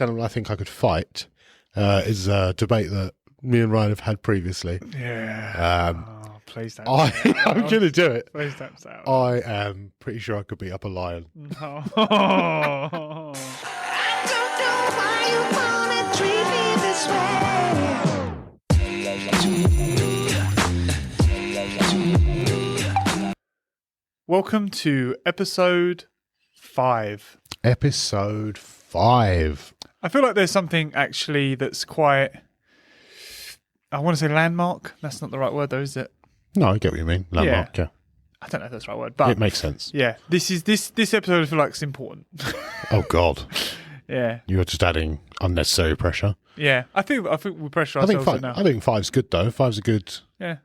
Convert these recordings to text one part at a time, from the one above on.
animal I think I could fight is a debate that me and Ryan have had previously. Yeah. Please don't. I'm going to do it. Please don't say it. I am pretty sure I could beat up a lion. No. Welcome to episode 5. Episode 5. I feel like there's something actually that's quite, I want to say landmark. That's not the right word though, is it? No, I get what you mean. Landmark, yeah. I don't know if that's the right word, but it makes sense. Yeah, this episode I feel like it's important. Oh God. Yeah. You're just adding unnecessary pressure. Yeah. I think we pressure ourselves now. I think 5's good though. 5's a good. Yeah.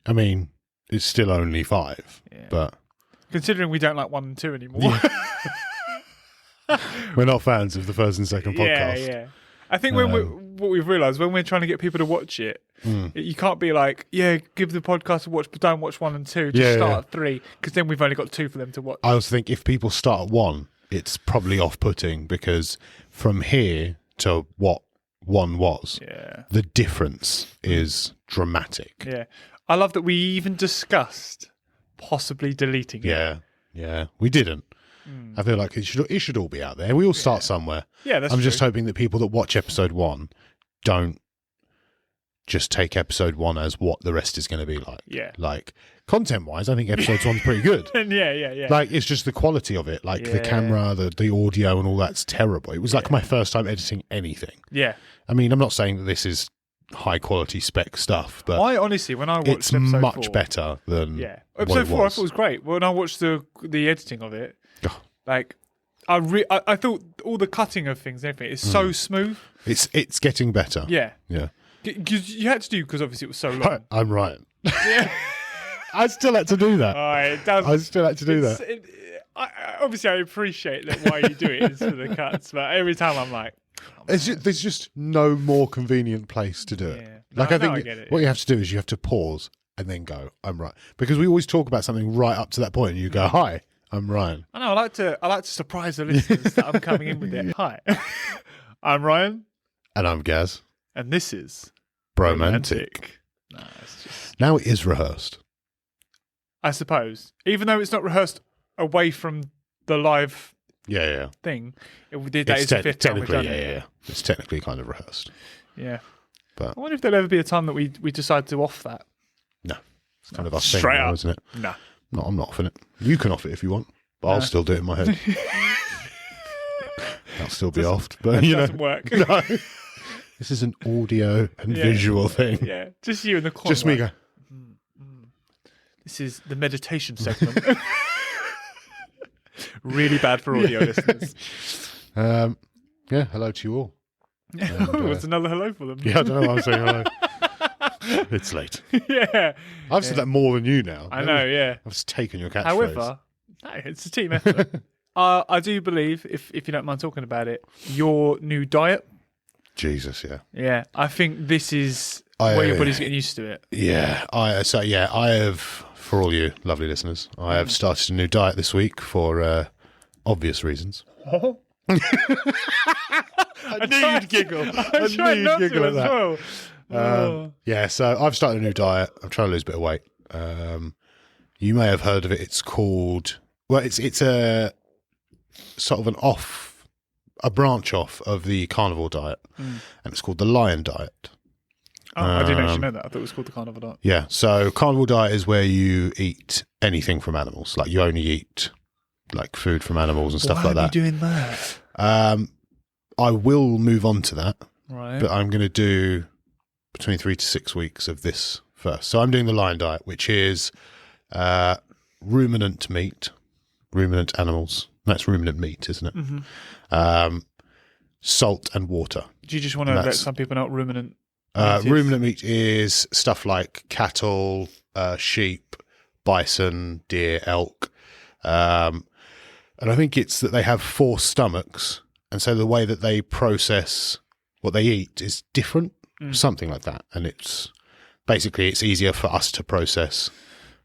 I mean, it's still only 5, but considering we don't like 1 and 2 anymore. Yeah. We're not fans of the first and second podcast. Yeah. I think what we've realised when we're trying to get people to watch it, you can't be like, give the podcast a watch, but don't watch 1 and 2. Just start at 3, because then we've only got 2 for them to watch. I also think if people start at 1, it's probably off-putting because from here to what 1 was, the difference is dramatic. Yeah. I love that we even discussed possibly deleting it. Yeah. We didn't. I feel like it should all be out there. We all start somewhere. Yeah, that's I'm true. just hoping that people that watch episode 1 don't just take episode 1 as what the rest is going to be like. Yeah. Like, content-wise, I think episode 1's pretty good. Yeah. Like, it's just the quality of it. Like, the camera, the audio and all that's terrible. It was like my first time editing anything. Yeah. I mean, I'm not saying that this is high-quality spec stuff, but I honestly, when I watched it's episode much 4, better than episode 4 I was. thought was great. When I watched the editing of it, like, I thought all the cutting of things and everything is so smooth. It's getting better. Yeah. Yeah. Because you had to do, because obviously it was so long. Hi, I'm Ryan. Yeah. I still had to do that. It does. I still had to do that. Obviously, I appreciate that why you do it is for the cuts, but every time I'm like, there's just no more convenient place to do it. Yeah. Like, No, I think I get it, what you have to do is you have to pause and then go, I'm right. Because we always talk about something right up to that point and you go, hi, I'm Ryan. I know, I like to surprise the listeners that I'm coming in with it. Hi, I'm Ryan. And I'm Gaz. And this is Bromantic. No, it's just, Now it is rehearsed. I suppose. Even though it's not rehearsed away from the live thing, that is the 5th time we've done it. Yeah. It's technically kind of rehearsed. Yeah. But I wonder if there'll ever be a time that we decide to off that. No. It's kind of us Straight thing now, up. isn't it? No. No, I'm not offing it. You can off it if you want, but I'll still do it in my head. That'll still be offed, but That doesn't work. No. This is an audio and visual thing. Yeah, just you in the corner. Just me go. This is the meditation segment. Really bad for audio listeners. Hello to you all. And, What's another hello for them? Yeah, I don't know why I'm saying hello. It's late. Yeah. I've said that more than you now. I know, yeah. I've just taken your catchphrase. However, no, it's a team effort. I do believe, if you don't mind talking about it, your new diet. Jesus, yeah. Yeah, I think this is where your body's getting used to it. Yeah, I have, for all you lovely listeners, I have started a new diet this week for obvious reasons. I knew you'd giggle. I knew you'd giggle at that. Well. Yeah, so I've started a new diet. I'm trying to lose a bit of weight. You may have heard of it. It's called, it's a sort of a branch off of the carnivore diet, and it's called the lion diet. Oh, I didn't actually know that. I thought it was called the carnivore diet. Yeah, so carnivore diet is where you eat anything from animals. Like, you only eat like food from animals and stuff like that. Why are you doing that? I will move on to that, Right. but I'm going to do between 3 to 6 weeks of this first. So I'm doing the lion diet, which is ruminant meat, ruminant animals. That's ruminant meat, isn't it? Mm-hmm. Salt and water. Do you just want to let some people know what ruminant meat is? Ruminant meat is stuff like cattle, sheep, bison, deer, elk. And I think it's that they have 4 stomachs. And so the way that they process what they eat is different, something like that. And it's basically, it's easier for us to process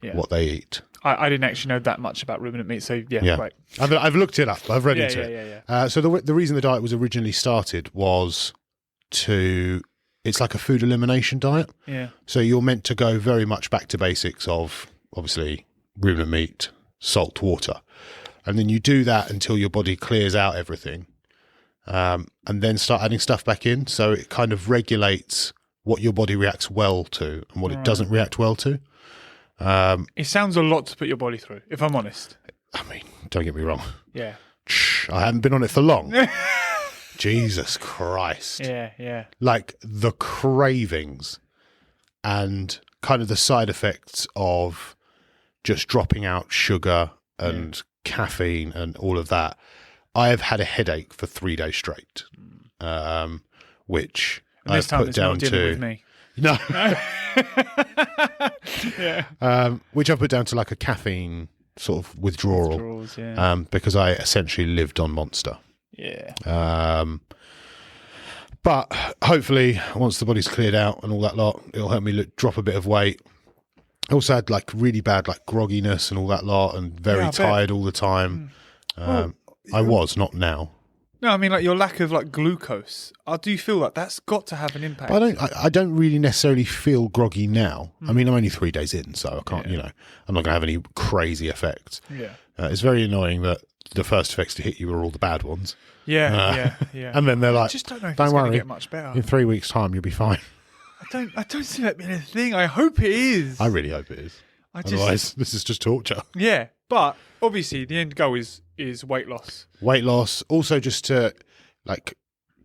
what they eat. I didn't actually know that much about ruminant meat, so right. I've looked it up. I've read into it. Yeah. So the reason the diet was originally started was it's like a food elimination diet. Yeah. So you're meant to go very much back to basics of, obviously, ruminant meat, salt, water. And then you do that until your body clears out everything, and then start adding stuff back in. So it kind of regulates what your body reacts well to and what it doesn't react well to. It sounds a lot to put your body through, if I'm honest. I mean, don't get me wrong. Yeah. I haven't been on it for long. Jesus Christ. Yeah. Like the cravings and kind of the side effects of just dropping out sugar and caffeine and all of that. I have had a headache for 3 days straight, which I've put down to with me. No. Yeah. Which I've put down to like a caffeine sort of withdrawal. Because I essentially lived on Monster. Yeah. But hopefully once the body's cleared out and all that lot, it'll help me drop a bit of weight. I also had like really bad like grogginess and all that lot and very tired all the time. I was, not now. No, I mean like your lack of like glucose. I do feel like that's got to have an impact. I don't really necessarily feel groggy now. I mean, I'm only 3 days in, so I can't, I'm not going to have any crazy effects. Yeah. It's very annoying that the first effects to hit you are all the bad ones. Yeah. And then they're like, I just don't know if don't it's going to worry, get much better. in 3 weeks' time, you'll be fine. I don't see that being a thing. I hope it is. I really hope it is. Otherwise, this is just torture. Yeah, but obviously the end goal is weight loss. Weight loss, also just to like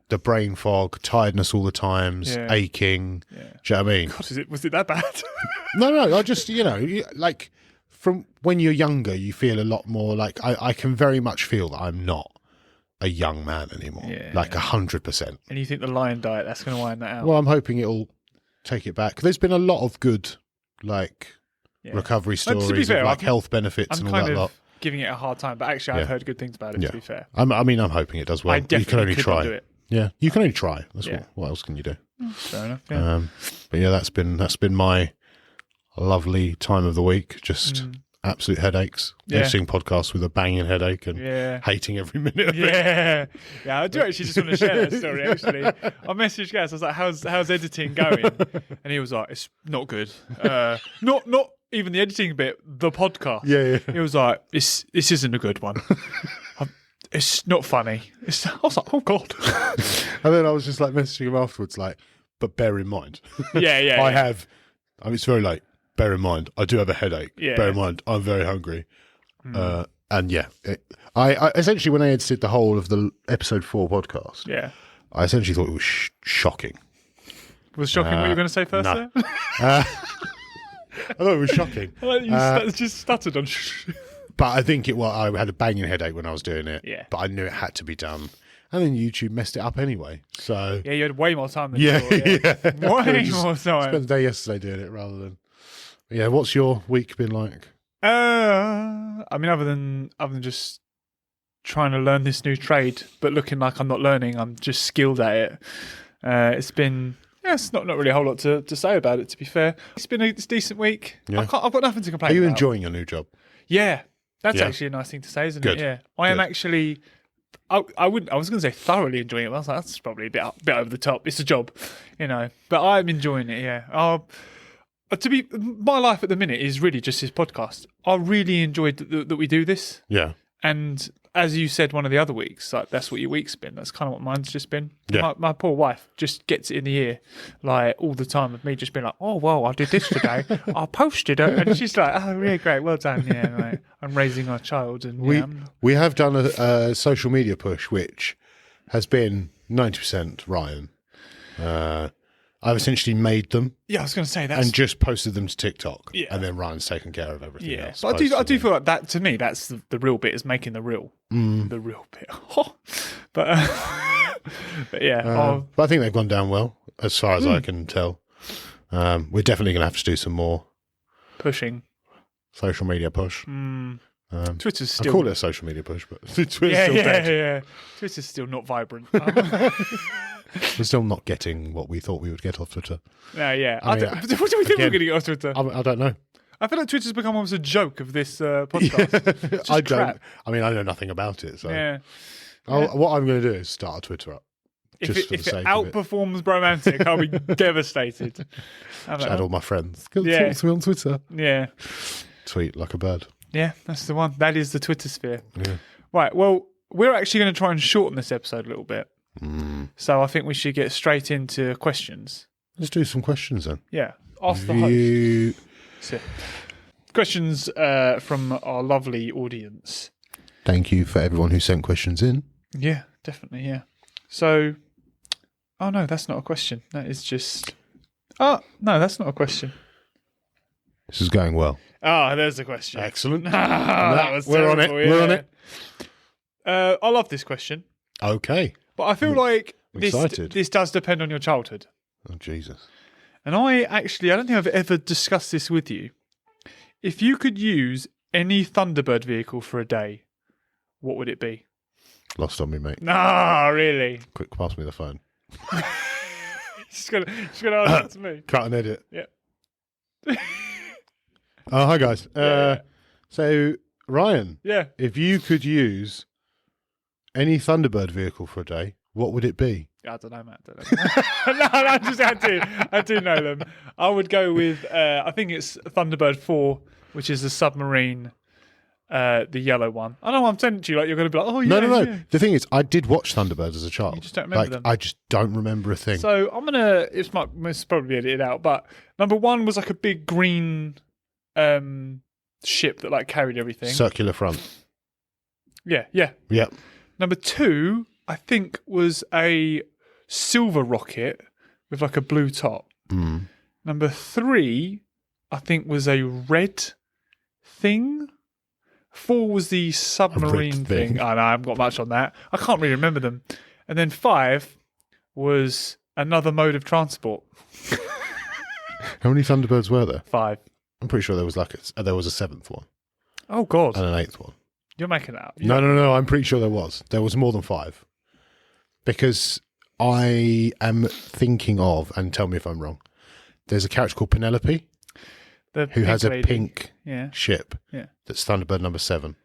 the brain fog, tiredness all the times, aching. Yeah. Do you know what I mean? God, was it that bad? No. I just like from when you're younger, you feel a lot more like I can very much feel that I'm not a young man anymore. Yeah, like 100%. And you think the lion diet that's going to wind that out? Well, I'm hoping it'll take it back. There's been a lot of good like recovery stories, to be fair, of like health benefits and all that lot. Giving it a hard time, but actually I've heard good things about it, to be fair. I'm hoping it does well. You can only try. Do it. Yeah, you can only try. That's what else can you do? Fair enough. Yeah. But yeah, that's been my lovely time of the week. Just absolute headaches. Editing podcasts with a banging headache and hating every minute of it. Yeah. I do actually just want to share that story. Actually, I messaged Gaz. I was like, "How's editing going?" And he was like, "It's not good. Not even the editing bit. The podcast." Yeah. He was like, "This isn't a good one. It's not funny." I was like, "Oh God." And then I was just like messaging him afterwards, like, "But bear in mind, I have. I mean, it's very late. Bear in mind, I do have a headache. Yeah. Bear in mind, I'm very hungry." And I essentially, when I edited the whole of the episode 4 podcast, I essentially thought it was shocking. Was shocking what you were going to say first no. there? I thought it was shocking. You just stuttered on. But I think I had a banging headache when I was doing it. Yeah. But I knew it had to be done. And then YouTube messed it up anyway. So you had way more time than you thought. Way more time. Spent the day yesterday doing it rather than. Yeah, what's your week been like? I mean, other than just trying to learn this new trade, but looking like I'm not learning, I'm just skilled at it. It's been, it's not really a whole lot to say about it, to be fair. It's been a decent week. Yeah. I've got nothing to complain about. Are you enjoying your new job? Yeah, that's actually a nice thing to say, isn't Good. it? Yeah, I am actually. I was going to say thoroughly enjoying it, but I was like, that's probably a bit over the top. It's a job, But I'm enjoying it. Yeah. My life at the minute is really just this podcast. I really enjoyed that we do this. Yeah. And as you said one of the other weeks, like that's what your week's been. That's kind of what mine's just been. Yeah. My poor wife just gets it in the ear like all the time of me just being like, "Oh, well, I did this today. I posted it." And she's like, "Oh, really great. Well done." Yeah, right. I'm raising our child. And we have done a social media push, which has been 90% Ryan. I've essentially made them. Yeah, I was going to say that. And just posted them to TikTok. Yeah. And then Ryan's taken care of everything else. But I do feel like that, to me, that's the real bit, is making the real. The real bit. But yeah. But I think they've gone down well, as far as I can tell. We're definitely going to have to do some more. Pushing. Social media push. Twitter's still... I call it a social media push, but Twitter's still dead. Yeah. Twitter's still not vibrant. We're still not getting what we thought we would get off Twitter. No, yeah. I mean, what do we think we're going to get off Twitter? I don't know. I feel like Twitter's become almost a joke of this podcast. It's just crap. I mean, I know nothing about it. So Yeah. what I'm going to do is start a Twitter up. If it outperforms Bromantic, I'll be devastated. Just add all my friends. Talk Yeah. to me on Twitter. Yeah. Tweet like a bird. Yeah, that's the one. That is the Twitter sphere. Yeah. Right, well, we're actually going to try and shorten this episode a little bit. So I think we should get straight into questions. Let's do some questions then. Yeah. Ask the host. So, questions from our lovely audience. Thank you for everyone who sent questions in. Yeah, definitely, yeah. So, oh no, that's not a question. That is just... Oh, no, that's not a question. This is going well. Ah, there's a question. Excellent. That was We're on it. terrible, We're on it. I love this question, Okay. but I feel like excited. this does depend on your childhood. Oh, Jesus. And I don't think I've ever discussed this with you. If you could use any Thunderbird vehicle for a day, what would it be? Lost on me, mate. Nah, really? Quick, pass me the phone. She's gonna ask that to me. Cut and edit. Yeah. Oh, hi, guys. Yeah. So, Ryan, Yeah. if you could use any Thunderbird vehicle for a day, what would it be? I don't know, Matt. I do know them. I would go with, I think it's Thunderbird 4, which is the submarine, the yellow one. I know I'm telling you, like you're going to be like, oh, yeah. No. Yeah. The thing is, I did watch Thunderbirds as a child. You just don't remember them. I just don't remember a thing. So I'm going to, it's probably edited out, but number 1 was like a big green ship that like carried everything. Circular front. Yeah. Yep. Number 2, I think, was a silver rocket with like a blue top. Number 3, I think, was a red thing. 4 was the submarine thing. I know, I haven't got much on that. I can't really remember them. And then 5 was another mode of transport. How many Thunderbirds were there? 5. I'm pretty sure there was there was a 7th one. Oh, God. And an 8th one. You're making that up. No. I'm pretty sure there was. There was more than 5. Because I am thinking of, and tell me if I'm wrong, there's a character called Penelope who has a pink ship that's Thunderbird number 7.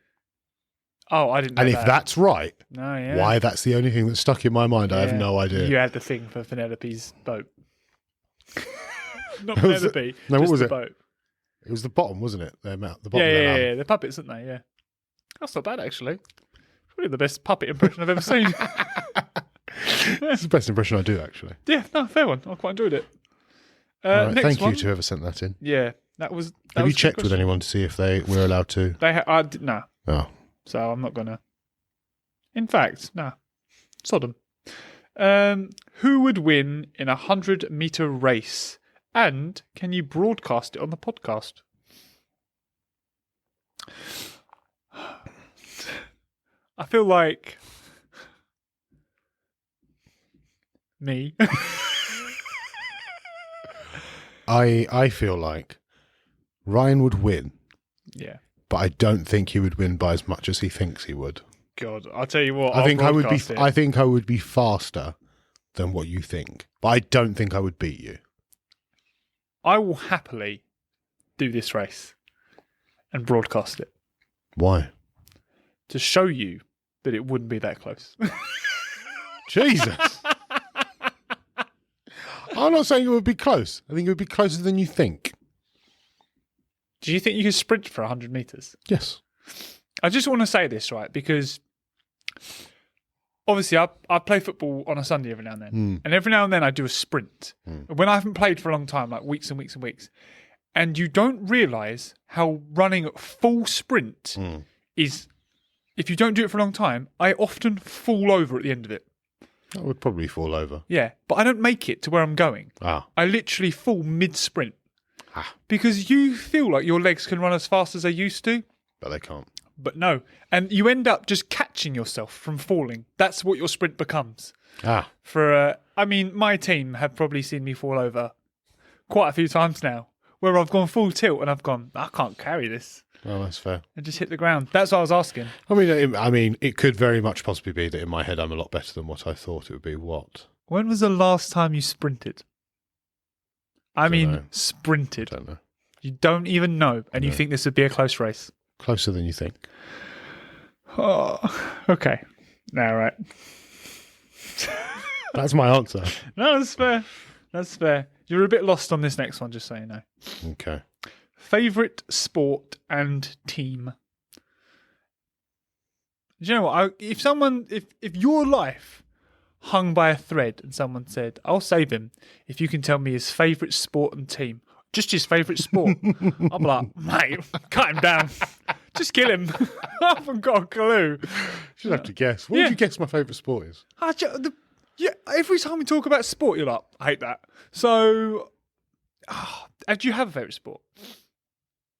Oh, I didn't know and that. if that's right, no, why that's the only thing that's stuck in my mind, I have no idea. You had the thing for Penelope's boat. Not Penelope. No, what was the it? Boat. It was the bottom, wasn't it? The bottom of Yeah. They're puppets, aren't they? Yeah. That's not bad, actually. Probably the best puppet impression I've ever seen. It's the best impression I do, actually. Yeah, no, fair one. I quite enjoyed it. Right, next thank one. you to whoever sent that in. Yeah, that was. Have you checked with anyone to see if they were allowed to? No. Oh. So I'm not gonna. In fact, no. Sodom. Who would win in a 100-meter race? And can you broadcast it on the podcast? I feel like me. I feel like Ryan would win. Yeah. But I don't think he would win by as much as he thinks he would. God, I'll tell you what. I think I would be faster than what you think. But I don't think I would beat you. I will happily do this race and broadcast it. Why? To show you that it wouldn't be that close. Jesus. I'm not saying it would be close. I think it would be closer than you think. Do you think you could sprint for 100 meters? Yes. I just want to say this, right? Because obviously I play football on a Sunday every now and then. And every now and then I do a sprint. When I haven't played for a long time, like weeks and weeks and weeks. And you don't realise how running full sprint is, if you don't do it for a long time, I often fall over at the end of it. I would probably fall over. Yeah, but I don't make it to where I'm going. Ah. I literally fall mid-sprint. Because you feel like your legs can run as fast as they used to. But they can't. But no. And you end up just catching yourself from falling. That's what your sprint becomes. My team have probably seen me fall over quite a few times now, where I've gone full tilt and I've gone, I can't carry this. Oh, that's fair. And just hit the ground. That's what I was asking. I mean, it could very much possibly be that in my head I'm a lot better than what I thought it would be. What? When was the last time you sprinted? Sprinted. I don't know. You don't even know, and you think this would be a close race. Closer than you think. Oh, okay. All right. That's my answer. No, that's fair. That's fair. You're a bit lost on this next one, just so you know. Okay. Favorite sport and team. Do you know what? If your life hung by a thread and someone said, "I'll save him if you can tell me his favorite sport and team," just his favorite sport, I'm like, mate, cut him down. Just kill him. I haven't got a clue. Should have to guess. What would you guess my favourite sport is? Every time we talk about sport, you're like, I hate that. So, do you have a favourite sport?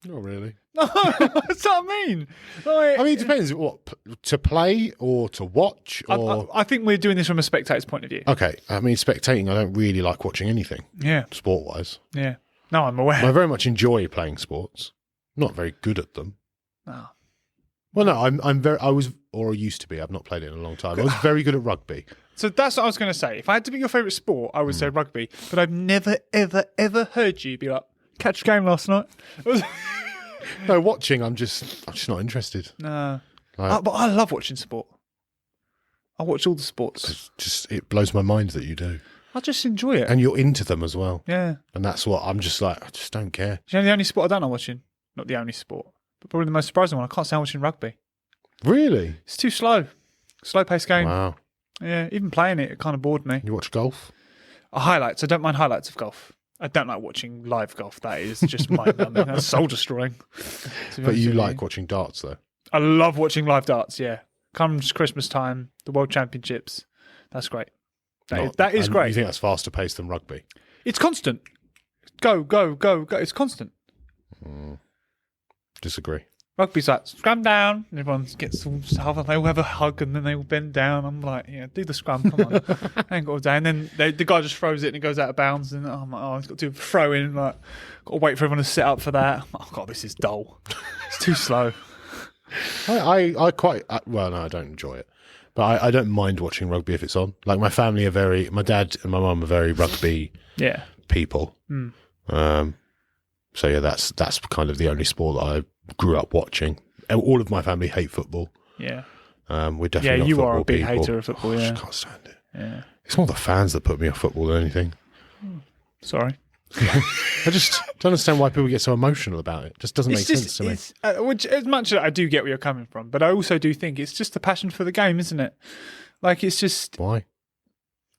Not really. No, that's what I mean. Like, I mean, it depends. What, to play or to watch? Or I think we're doing this from a spectator's point of view. Okay. I mean, spectating, I don't really like watching anything. Yeah. Sport-wise. Yeah. No, I'm aware. I very much enjoy playing sports. Not very good at them. No. Well, no, I used to be. I've not played it in a long time. I was very good at rugby. So that's what I was going to say. If I had to pick your favourite sport, I would say rugby. But I've never, ever, ever heard you be like, catch a game last night. No, watching, I'm just not interested. No. Like, But I love watching sport. I watch all the sports. It blows my mind that you do. I just enjoy it. And you're into them as well. Yeah. And that's what I'm just like, I just don't care. You know the only sport I don't like watching? Not the only sport, but probably the most surprising one. I can't stand watching rugby. Really? It's too slow. Slow-paced game. Wow. Yeah, even playing it kind of bored me. You watch golf? Highlights. I don't mind highlights of golf. I don't like watching live golf. That is just mind-numbing. That's soul-destroying. But you like watching darts, though? I love watching live darts, yeah. Comes Christmas time, the World Championships. That's great. That is great. You think that's faster paced than rugby? It's constant. Go, go, go, go. It's constant. Disagree. Rugby's like, scrum down. And everyone gets all they all have a hug and then they all bend down. I'm like, yeah, do the scrum. Come on. I ain't got to do. And then the guy just throws it and it goes out of bounds. And I'm like, he's got to throw in. Like, got to wait for everyone to set up for that. Oh, God, this is dull. It's too slow. I quite, well, no, I don't enjoy it. But I don't mind watching rugby if it's on. Like, my family my dad and my mum are very rugby people. So, yeah, that's kind of the only sport that I grew up watching. All of my family hate football. Yeah. We're definitely not you football are a big people. hater of football, I yeah. just can't stand it. Yeah. It's more the fans that put me off football than anything. Sorry. I just don't understand why people get so emotional about it. It just doesn't make sense to me. Which, as much as I do get where you're coming from, but I also do think it's just a passion for the game, isn't it? Like, it's just... Why?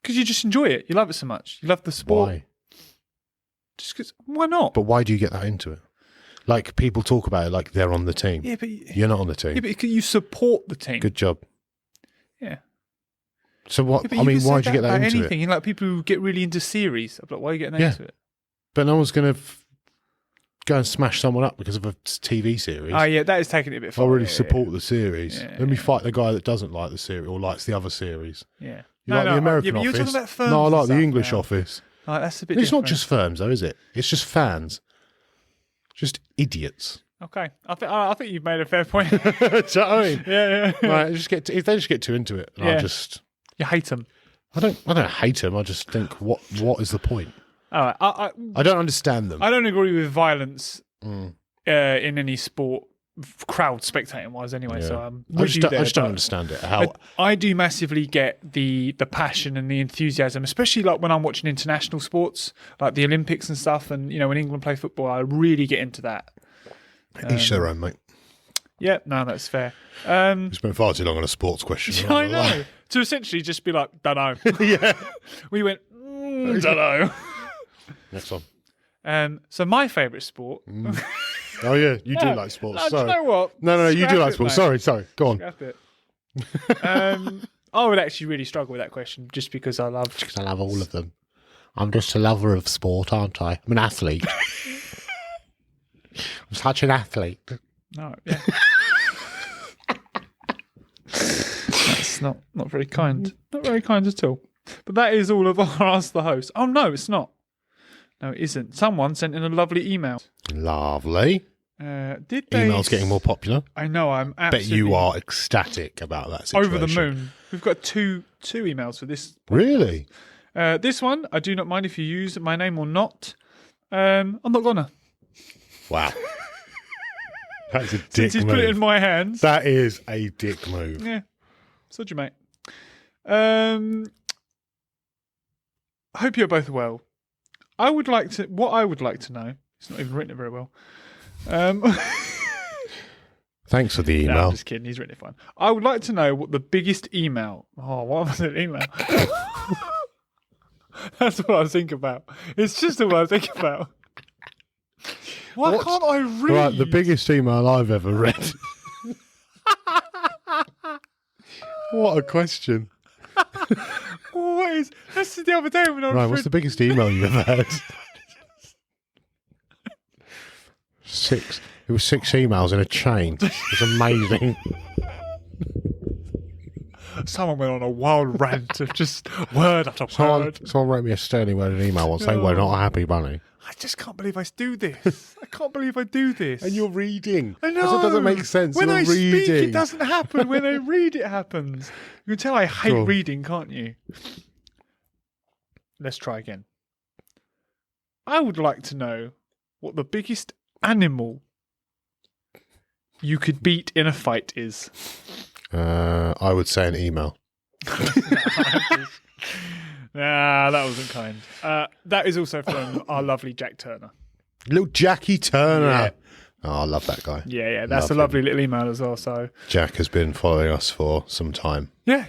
Because you just enjoy it. You love it so much. You love the sport. Why? Just because... Why not? But why do you get that into it? Like, people talk about it like they're on the team. Yeah, but... You're not on the team. Yeah, but you support the team. Good job. Yeah. So what... Yeah, I mean, why do you get that into anything. it? You know, like people who get really into series. I'm like, why are you getting into it? But no one's going to go and smash someone up because of a TV series. Oh, yeah, that is taking it a bit far. I really support the series. Yeah, Let me fight the guy that doesn't like the series or likes the other series. Yeah. You like the American but Office? You're talking about firms No, I like and the stuff English now. Office. Oh, that's a bit It's not different. just firms, though, is it? It's just fans. Just idiots. Okay. I think you've made a fair point. Do you know what I mean? Yeah. Right, if they just get too into it, Yeah. You hate them. I don't hate them. I just think, what is the point? All right. I don't understand them. I don't agree with violence in any sport, crowd spectating wise. Anyway, so I just don't understand it. How I do massively get the passion and the enthusiasm, especially like when I'm watching international sports, like the Olympics and stuff. And you know, when England play football, I really get into that. each their own, mate. Yeah, no, that's fair. We spent far too long on a sports question. I know. To essentially just be like, don't know. Yeah. We went, don't know. Next one. So my favourite sport. Oh yeah, you do like sports. No, do Sorry. you know what? No, you Scrap do like it, sports. mate. Sorry. Go on. Scrap it. I would actually really struggle with that question just because I love... Because I love all of them. I'm just a lover of sport, aren't I? I'm an athlete. I'm such an athlete. No, yeah. That's not very kind. Not very kind at all. But that is all of our Ask the Host. Oh, no, it's not. No, it isn't. Someone sent in a lovely email. Lovely. Did they... Emails getting more popular. I know, I'm absolutely... Bet you are ecstatic about that situation. Over the moon. We've got two emails for this. Really? This one, I do not mind if you use my name or not. I'm not gonna. Wow. That's a dick Since he's move. put it in my hands. That is a dick move. Yeah. Sod you, mate. I hope you're both well. What I would like to know, it's not even written it very well. Thanks for the No, email. I'm just kidding. He's written it fine. I would like to know what the biggest email. Oh, what was it? Email. That's what I think about. It's just what I think about. Why can't I read? Right, the biggest email I've ever read. What a question. What is? This is the other day when I was Right, what's the biggest email you've ever had? 6. It was 6 emails in a chain. It's amazing. Someone went on a wild rant of just word after word. Someone wrote me a sterling word in an email once. They were not a happy bunny. I just can't believe I do this. I can't believe I do this. And you're reading. I know. It doesn't make sense. When you're I reading. speak, it doesn't happen. When I read, it happens. You can tell I hate Cool. reading, can't you? Let's try again. I would like to know what the biggest animal you could beat in a fight is. I would say an email. Nah, that wasn't kind. That is also from our lovely Jack Turner. Little Jackie Turner. Yeah. Oh, I love that guy. Yeah, that's Love a lovely little email as well. So Jack has been following us for some time. yeah,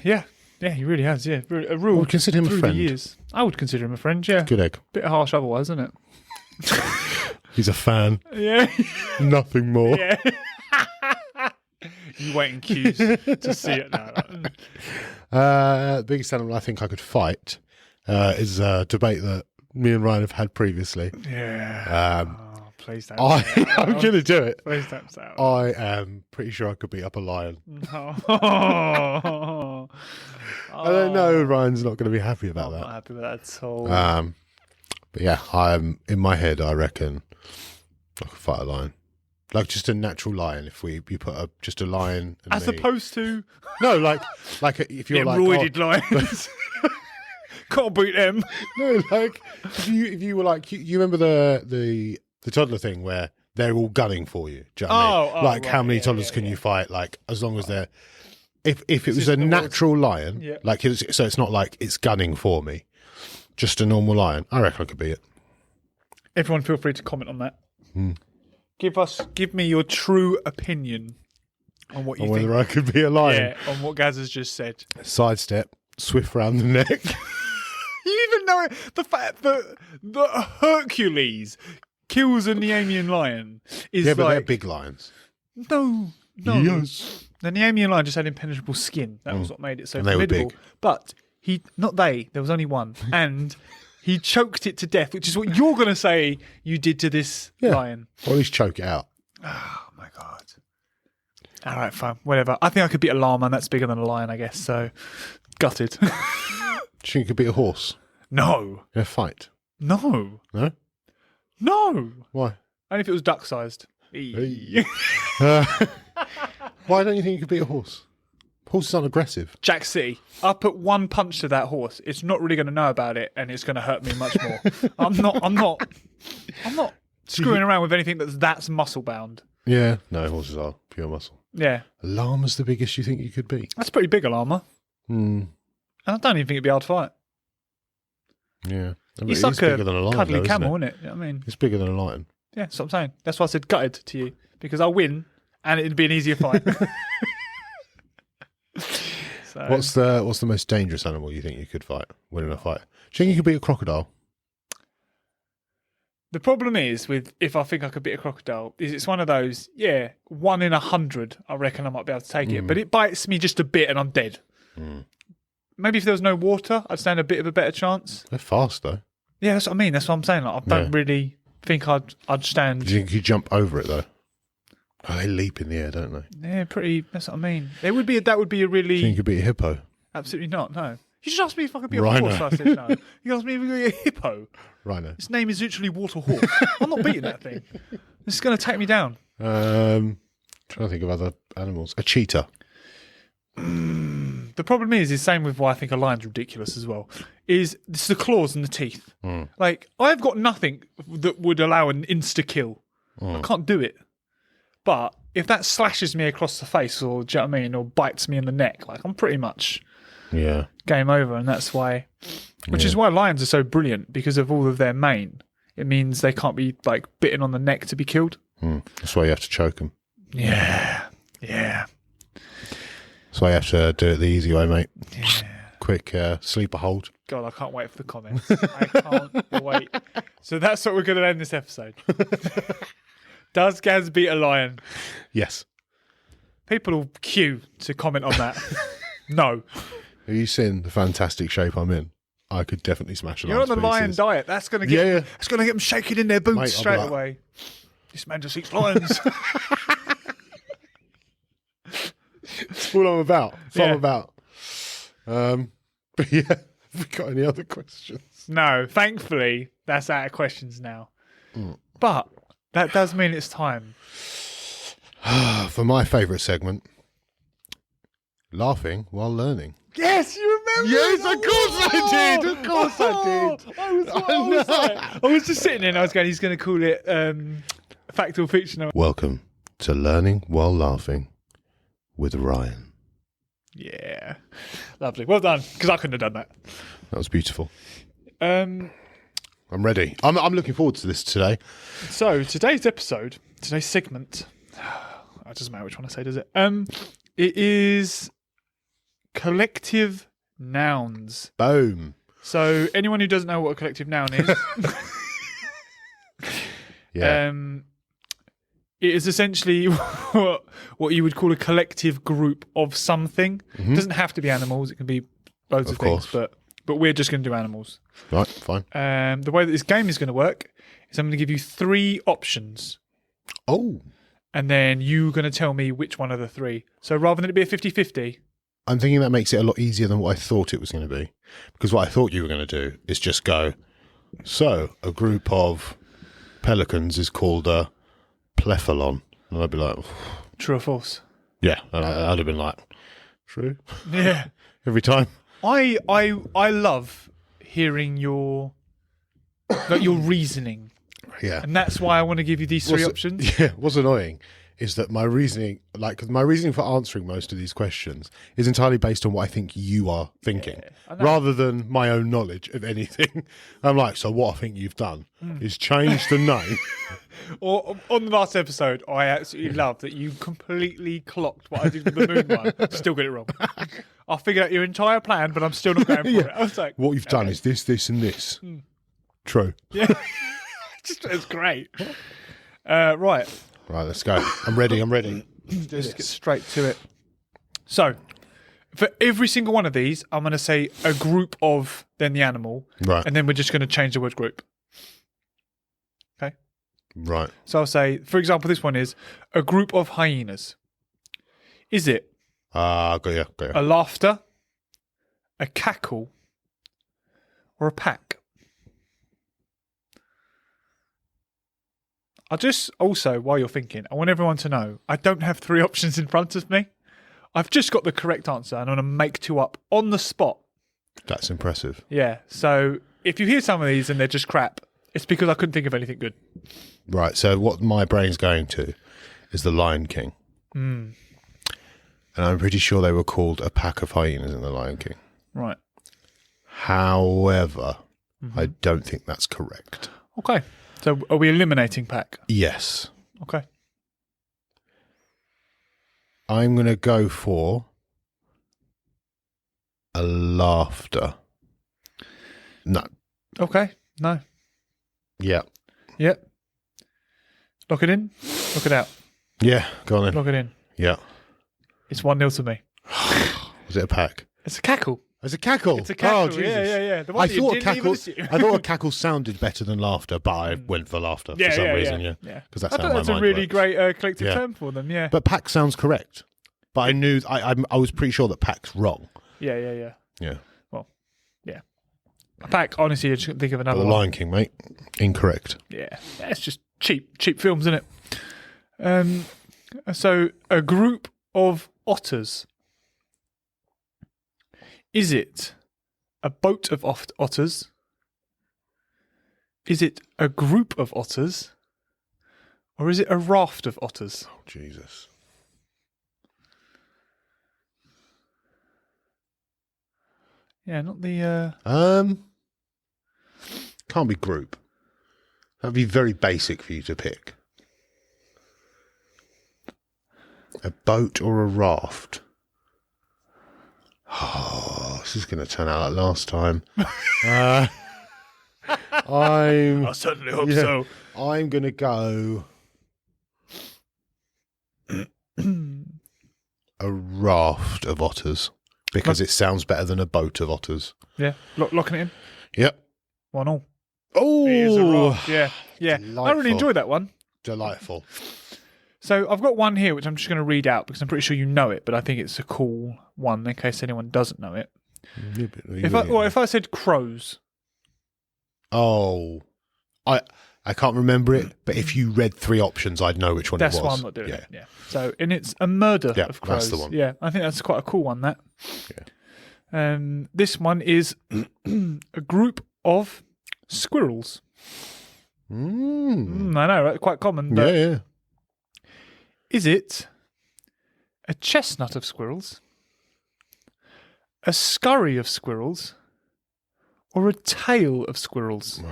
he really has. Yeah, a real. I would consider him a through the friend. years. I would consider him a friend. Yeah, Good egg. bit harsh otherwise, isn't it? He's a fan. Yeah, Nothing more. yeah. You wait in queues to see it now. The biggest animal I think I could fight is a debate that me and Ryan have had previously. Yeah. Please don't. I'm going to do it. Please don't say it. I am pretty sure I could beat up a lion. Oh. I don't know. Ryan's not going to be happy about I'm that. not happy with that at all. But yeah, I'm in my head. I reckon I could fight a lion, like just a natural lion. If you put just a lion, and As me. opposed to no, like if you're like roided lions. Can't beat them. no, like if you were like you remember the toddler thing where they're all gunning for you. Do you know what I mean? Like right, how many yeah, toddlers can you fight? Like as long as they're if it was a just natural lion, Yeah. like so it's not like it's gunning for me. Just a normal lion. I reckon I could beat it. Everyone, feel free to comment on that. Give me your true opinion on what you Or think. whether I could be a lion. Yeah, on what Gaz has just said. Sidestep, swift round the neck. You even know it, the fact that the Hercules kills a Nemean lion is Yeah, but like they're big lions. no. Yes. The Nemean lion just had impenetrable skin. That was what made it so And they were formidable. big. But there was only one, and he choked it to death, which is what you're going to say you did to this Yeah. lion. Or at least choke it out. Oh my god! All right, fine, whatever. I think I could beat a llama, and that's bigger than a lion, I guess. So gutted. Do you think you could beat a horse No, in a fight? no, No? no. Why? Only if it was duck-sized. Hey. Why don't you think you could beat a horse? Horses aren't aggressive. Jack City. I'll put one punch to that horse. It's not really going to know about it, and it's going to hurt me much more. I'm not screwing around with anything that's muscle bound. Yeah. No, horses are pure muscle. Yeah, A llama's the biggest you think you could beat? that's pretty big, a llama. Hmm. And I don't even think it'd be hard to fight. Yeah. I mean, It's it like is bigger than a a lion, cuddly though, camel, isn't it? isn't it? You know what I mean? It's bigger than a lion. Yeah, that's what I'm saying. That's why I said gutted to you, because I'll win, and it'd be an easier fight. So, What's the most dangerous animal you think you could win in a fight? Do you think you could beat a crocodile? the problem is with if I think I could beat a crocodile, is it's one of those, 1 in 100, I reckon I might be able to take it, but it bites me just a bit and I'm dead. Maybe if there was no water, I'd stand a bit of a better chance. They're fast though. Yeah, that's what I mean. That's what I'm saying. Like, I don't really think I'd stand. Do you think you jump over it though? Oh, they leap in the air, don't they? Yeah, pretty. That's what I mean. That would be a Do you think you really. could beat a hippo? Absolutely not. No. You should ask me if I could be a Rhino. horse. I said no. You asked me if I could be a hippo. Rhino. Its name is literally Water Horse. I'm not beating that thing. This is going to take me down. Trying to think of other animals. A cheetah. The problem is same with why I think a lion's ridiculous as well. Is the claws and the teeth. Like, I've got nothing that would allow an insta kill. I can't do it. But if that slashes me across the face, or do you know what I mean, or bites me in the neck, like I'm pretty much game over. And that's why, which is why lions are so brilliant, because of all of their mane. It means they can't be like bitten on the neck to be killed. That's why you have to choke them. Yeah. That's why you have to do it the easy way, mate. Yeah. Quick sleeper hold. God, I can't wait for the comments. I can't wait. So that's what we're going to end this episode. Does Gaz beat a lion? Yes. People will queue to comment on that. No. Have you seen the fantastic shape I'm in? I could definitely smash a lion. You're on the lion diet. That's going to get It's going to get them shaking in their boots, mate, straight away. This man just eats lions. That's all I'm about. But yeah, have we got any other questions? No, thankfully, that's out of questions now. But that does mean it's time. For my favourite segment, laughing while learning. Yes, you remember? Yes, of course I did. Of course I did. I was just sitting there and I was going, he's going to call it fact or fiction. Welcome to Learning While Laughing with Ryan. Yeah. Lovely. Well done, because I couldn't have done that. That was beautiful. I'm ready. I'm looking forward to this today. So today's segment, it doesn't matter which one I say, does it? It is collective nouns. Boom. So anyone who doesn't know what a collective noun is, it is essentially what you would call a collective group of something. It doesn't have to be animals. It can be loads of things, but we're just going to do animals. Right, fine. The way that this game is going to work is I'm going to give you 3 options. Oh. And then you're going to tell me which one of the 3. So rather than it be a 50-50... I'm thinking that makes it a lot easier than what I thought it was going to be. Because what I thought you were going to do is just go, so a group of pelicans is called a plephalon. And I'd be like... True or false? Yeah, and I'd have been like, true? Yeah. Every time. I love hearing your reasoning. Yeah. And that's why I want to give you these 3 options. Yeah, what's annoying is that my reasoning for answering most of these questions is entirely based on what I think you are thinking, rather than my own knowledge of anything. I'm like, so what I think you've done is change the name. Or on the last episode, I absolutely love that you completely clocked what I did with the moon one. Still get it wrong. I figured out your entire plan, but I'm still not going for it. I was like, what you've done is this, this, and this. True. Yeah. It's great. Right. Right, let's go. I'm ready. Let's get straight to it. So, for every single one of these, I'm going to say a group of, then the animal. Right. And then we're just going to change the word group. Okay? Right. So I'll say, for example, this one is a group of hyenas. Is it got you. a laughter, a cackle, or a pack? I just also, while you're thinking, I want everyone to know I don't have 3 options in front of me. I've just got the correct answer and I'm going to make 2 up on the spot. That's impressive. Yeah. So if you hear some of these and they're just crap, it's because I couldn't think of anything good. Right. So what my brain's going to is the Lion King. And I'm pretty sure they were called a pack of hyenas in the Lion King. Right. However, I don't think that's correct. Okay. So are we eliminating pack? Yes. Okay. I'm going to go for a laughter. No. Okay. No. Yeah. Yep. Lock it in. Lock it out. Yeah. Go on then. Lock it in. Yeah. It's 1-0 to me. Was it a pack? It's a cackle. It's a cackle. It's a cackle. Oh, Jesus. Yeah. The one I that you thought didn't I thought a cackle sounded better than laughter, but I went for laughter for some reason. Yeah. Because that's I how thought my that's a mind really works. great collective term for them. Yeah. But pack sounds correct. But I knew I was pretty sure that pack's wrong. Yeah. Yeah. Well, yeah. A pack. Honestly, I just couldn't think of But another the one. Lion King, mate. Incorrect. Yeah. It's just cheap films, isn't it? So a group of otters. Is it a boat of otters? Is it a group of otters? Or is it a raft of otters? Oh, Jesus. Yeah, not the... Can't be group. That'd be very basic for you to pick. A boat or a raft? Oh, this is going to turn out like last time. I certainly hope so. I'm going to go a raft of otters because it sounds better than a boat of otters. Yeah, locking it in. Yep. 1-1. Oh, It is a raft. Yeah. I really Delightful. enjoyed that one. Delightful. So I've got one here which I'm just going to read out because I'm pretty sure you know it, but I think it's a cool one in case anyone doesn't know it. If I said crows, I can't remember it, but if you read 3 options, I'd know which one that's it was. why I'm not doing it. Yeah. So, and it's a murder of crows. That's the one. Yeah, I think that's quite a cool one. That. Yeah. This one is a group of squirrels. I know, right? Quite common. But Yeah. is it a chestnut of squirrels, a scurry of squirrels, or a tail of squirrels?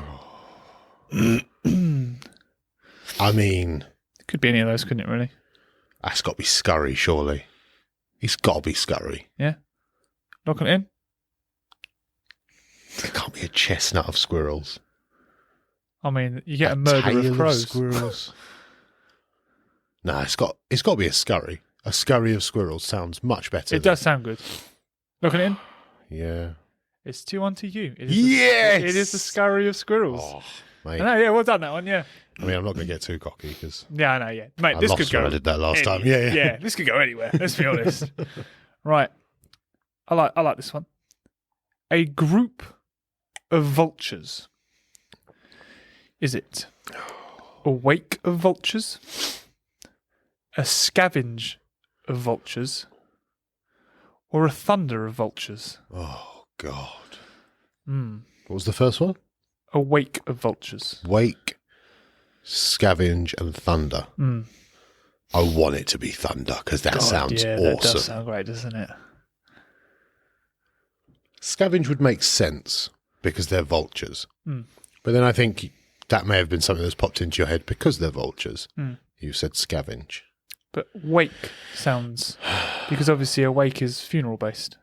I mean, It could be any of those, couldn't it, really? that's got to be scurry, surely. It's got to be scurry. Yeah? Locking it in? There can't be a chestnut of squirrels. I mean, you get a murder tail of crows. Squirrels. No, it's got to be a scurry. A scurry of squirrels sounds much better. It does sound good. Locking it in? Yeah. It's 2-1 to you. It is a scurry of squirrels. Oh, mate. I know, yeah, well done that one, yeah. I mean, I'm not going to get too cocky because Yeah, I know, yeah. Mate, I this lost could go. when I did that last time. Yeah, this could go anywhere, let's be honest. Right. I like this one. A group of vultures. Is it a wake of vultures? A scavenge of vultures? Or a thunder of vultures? Oh, God. What was the first one? A wake of vultures. Wake, scavenge, and thunder. I want it to be thunder because that sounds awesome. That does sound great, doesn't it? Scavenge would make sense because they're vultures. But then I think that may have been something that's popped into your head because they're vultures. You said scavenge. But wake sounds... Because obviously a wake is funeral based.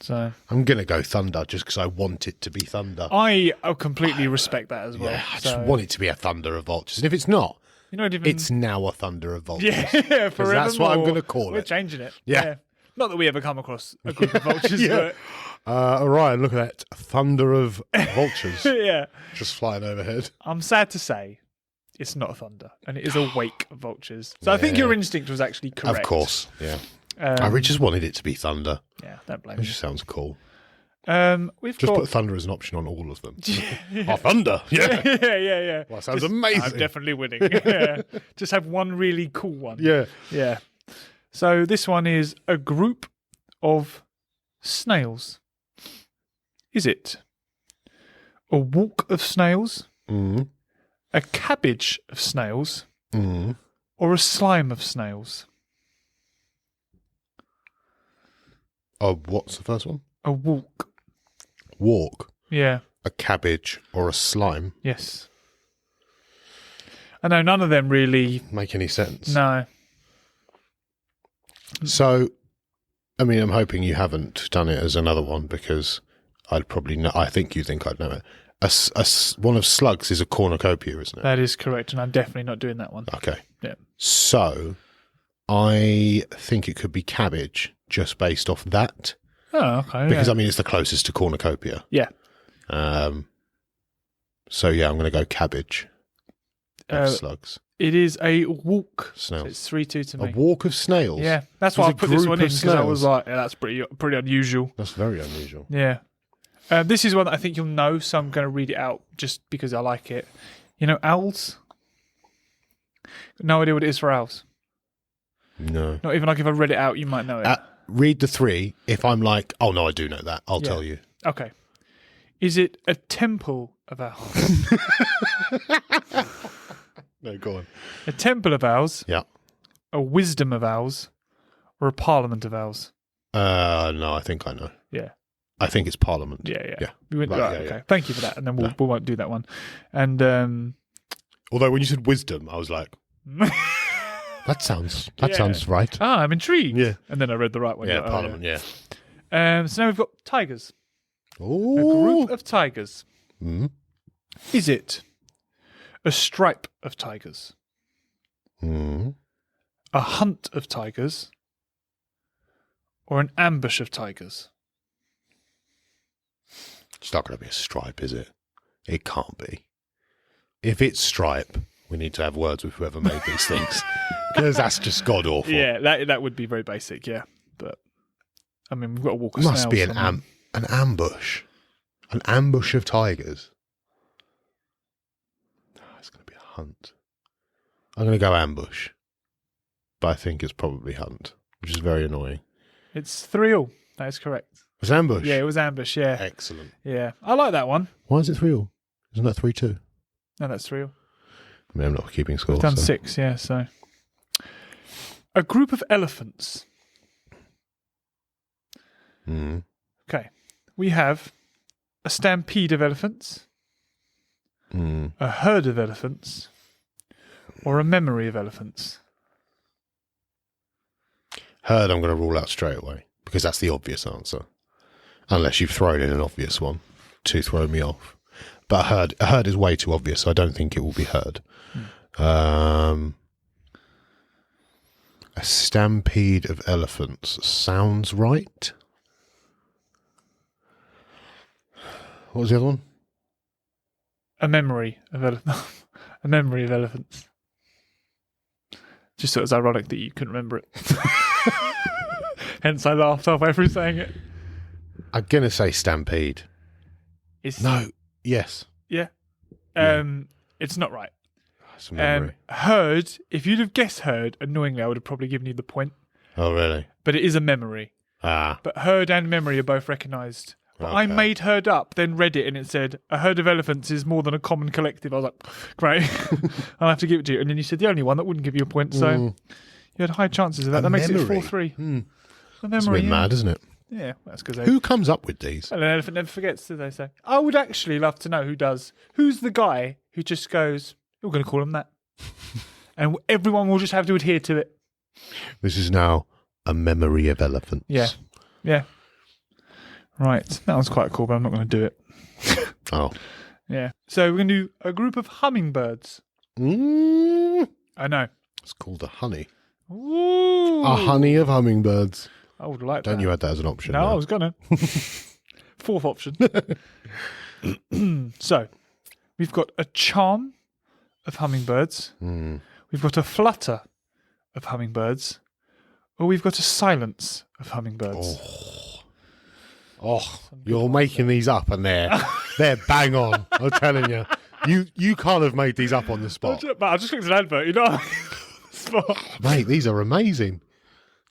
So I'm going to go thunder just because I want it to be thunder. I completely respect that as well. Yeah, I just want it to be a thunder of vultures. And if it's not, it's now a thunder of vultures. Yeah, forever. That's what I'm going to call it. We're changing it. Yeah. Not that we ever come across a group of vultures, but... Ryan, look at that. Thunder of vultures. Yeah. Just flying overhead. I'm sad to say it's not a thunder, and it is a wake of vultures. So I think your instinct was actually correct. Of course, yeah. I just wanted it to be thunder. Yeah, don't blame It me. just sounds cool. We've Just got... put thunder as an option on all of them. Oh, thunder! Yeah. yeah. Well, that sounds amazing. I'm definitely winning. Yeah. Just have one really cool one. Yeah. Yeah. So this one is a group of snails. Is it a walk of snails, a cabbage of snails, or a slime of snails? Oh, what's the first one? A walk. Walk. Yeah. A cabbage or a slime. Yes. I know none of them really Make any sense? No. So, I mean, I'm hoping you haven't done it as another one because I'd probably know. I think you think I'd know it. One of slugs is a cornucopia, isn't it? That is correct, and I'm definitely not doing that one. Okay. Yeah. So, I think it could be cabbage just based off that. Oh, okay. Because, I mean, it's the closest to cornucopia. Yeah. So, yeah, I'm going to go cabbage of slugs. It is a walk. Snails. So it's 3-2 to me. A walk of snails? Yeah. That's why I put this one in, because I was snails? like, yeah, that's pretty unusual. That's very unusual. Yeah. This is one that I think you'll know, so I'm going to read it out just because I like it. You know, owls? No idea what it is for owls. No. Not even like if I read it out, you might know it. Read the 3. If I'm like, oh, no, I do know that, I'll tell you. Okay. Is it a temple of owls? No, go on. A temple of owls? Yeah. A wisdom of owls? Or a parliament of owls? No, I think I know. Yeah. I think it's Parliament. Yeah. We went, Right, right, yeah, okay. yeah. Thank you for that. And then we won't do that one. And Although when you said wisdom, I was like, that sounds right. I'm intrigued. Yeah. And then I read the right one. Yeah, Like, Parliament, yeah. So now we've got tigers. Ooh. A group of tigers. Mm. Is it a stripe of tigers? Mm. A hunt of tigers? Or an ambush of tigers? It's not going to be a stripe, is it? It can't be. If it's stripe, we need to have words with whoever made these things. Because that's just god awful. Yeah, that would be very basic, yeah. But, I mean, we've got to walk a It must snail be an somewhere. ambush. An ambush of tigers. It's going to be a hunt. I'm going to go ambush. But I think it's probably hunt, which is very annoying. It's 3-3. That is correct. It was ambush? Yeah, it was ambush, yeah. Excellent. Yeah, I like that one. Why is it 3-3? Isn't that 3-2? No, that's 3-3. I mean, I'm not keeping score. We've done so. 6, yeah, so. A group of elephants. Mm. Okay. We have a stampede of elephants, Mm. a herd of elephants, or a memory of elephants. Herd, I'm going to rule out straight away because that's the obvious answer. Unless you've thrown in an obvious one to throw me off. But a herd is way too obvious, so I don't think it will be herd. A stampede of elephants sounds right. What was the other one? A memory of elephants. A memory of elephants. Just thought it was ironic that you couldn't remember it. Hence I laughed halfway through saying it. I'm going to say stampede. It's, No. Yes. Yeah. Yeah. It's not right. That's a memory. Herd, if you'd have guessed herd, annoyingly, I would have probably given you the point. Oh, really? But it is a memory. Ah. But herd and memory are both recognised. But I Okay. made herd up, then read it, and it said, a herd of elephants is more than a common collective. I was like, great. I'll have to give it to you. And then you said the only one that wouldn't give you a point. So you had high chances of that. A That makes memory. it 4-3. Mm. A It's a memory, bit yeah. mad, isn't it? Yeah, that's because Who comes up with these? an elephant never forgets, do they say? I would actually love to know who does. Who's the guy who just goes, we're going to call him that. And everyone will just have to adhere to it. This is now a memory of elephants. Yeah. Yeah. Right. That was quite cool, but I'm not going to do it. Oh. Yeah. So we're going to do a group of hummingbirds. Mm. I know. It's called a honey. Ooh. A honey of hummingbirds. I would like Don't that. you add that as an option? No, now? I was going to. Fourth option. So, we've got a charm of hummingbirds. Mm. We've got a flutter of hummingbirds. Or we've got a silence of hummingbirds. Oh, you're making these up and they're bang on. I'm telling you. You can't have made these up on the spot. But I just clicked an advert, you know. Spot. Mate, these are amazing.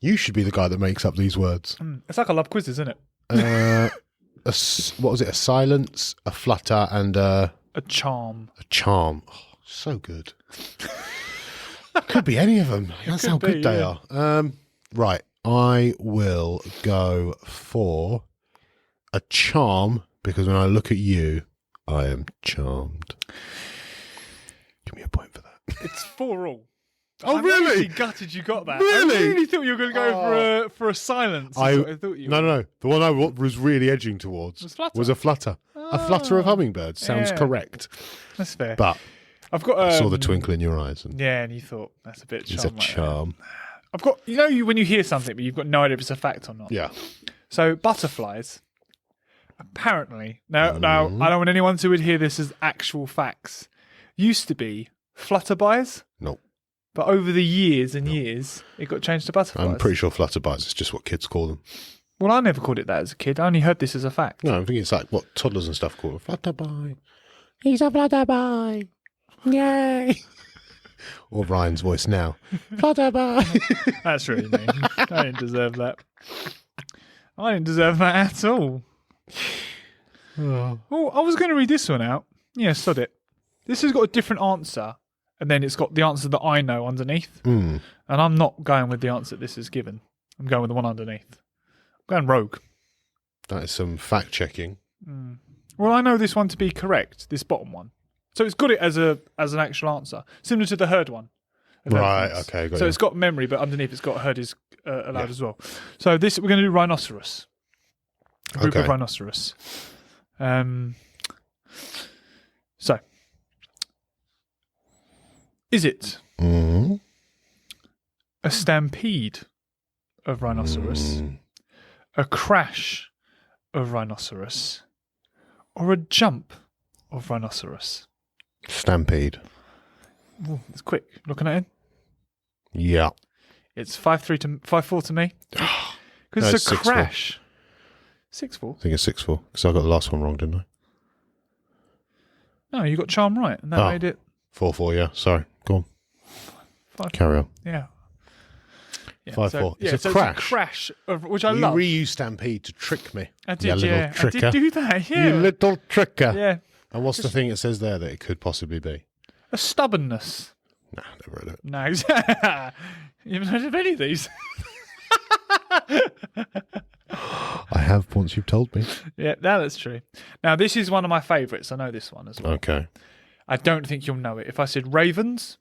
You should be the guy that makes up these words. It's like I love quizzes, isn't it? What was it? A silence, a flutter, and a A charm. charm. Oh, so good. Could be any of them. That's how be, good they yeah. are. Right. I will go for a charm because when I look at you, I am charmed. Give me a point for that. It's 4-4. Oh, I'm really? actually gutted you got that. Really? I really thought you were going to go for a silence. I thought you were. No. The one I was really edging towards Was flutter? was a flutter. A flutter of hummingbirds sounds Yeah. correct. That's fair. But I've got. I saw the twinkle in your eyes, and Yeah, and you thought that's a bit. it's a charm like that. charm. I've got. You know, when you hear something, but you've got no idea if it's a fact or not. Yeah. So butterflies. Apparently, now I don't want anyone to adhere this as actual facts. Used to be flutterbies, No. but over the years and years, it got changed to butterflies. I'm pretty sure flutterbies is just what kids call them. Well, I never called it that as a kid. I only heard this as a fact. No, I think it's like what toddlers and stuff call a flutterby. He's a flutterby. Yay. Or Ryan's voice now. Flutterby. That's really mean. I didn't deserve that. I didn't deserve that at all. Oh, I was going to read this one out. Yeah, sod it. This has got a different answer, and then it's got the answer that I know underneath. And I'm not going with the answer this is given. I'm going with the one underneath. I'm going rogue. That is some fact checking. Well, I know this one to be correct, this bottom one. So it's got it as an actual answer, similar to the herd one. Right, okay. So it's got memory, but underneath it's got herd is allowed as well. So this we're going to do rhinoceros. A group of rhinoceros. So, is it a stampede of rhinoceros, a crash of rhinoceros, or a jump of rhinoceros? Stampede. Ooh, it's quick. Looking at it. Yeah. It's 5-4 to me. Because No, it's a crash. 6-4. I think it's 6-4 because I got the last one wrong, didn't I? No, you got charm right, and that made it 4-4. Yeah, sorry. Go on. 5. Carry on. Yeah. 5-4. So, It's a so crash. It's a crash, which I You love. reused Stampede to trick me. I did, you little yeah. tricker. I did do that, yeah. You little tricker. Yeah. And what's the thing it says there that it could possibly be? A stubbornness. Nah, never heard it. No, you haven't heard of any of these. I have once you've told me. Yeah, that's true. Now, this is one of my favourites. I know this one as well. Okay. I don't think you'll know it. If I said ravens,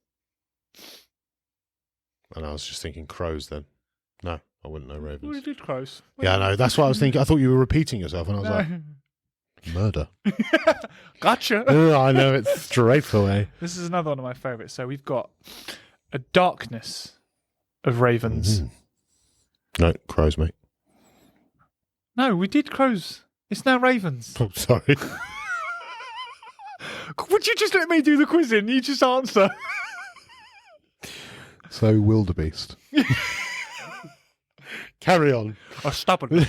And I was just thinking crows then. No, I wouldn't know well, you ravens. did crows. Yeah, I know. That's what I was thinking. I thought you were repeating yourself, and I was like, murder. Gotcha. Oh, I know. It's straight away. This is another one of my favourites. So we've got a darkness of ravens. No, crows, mate. No, we did crows. It's now ravens. Oh, sorry. Would you just let me do the quizzing? You just answer. So, wildebeest. Carry on. A stubborn.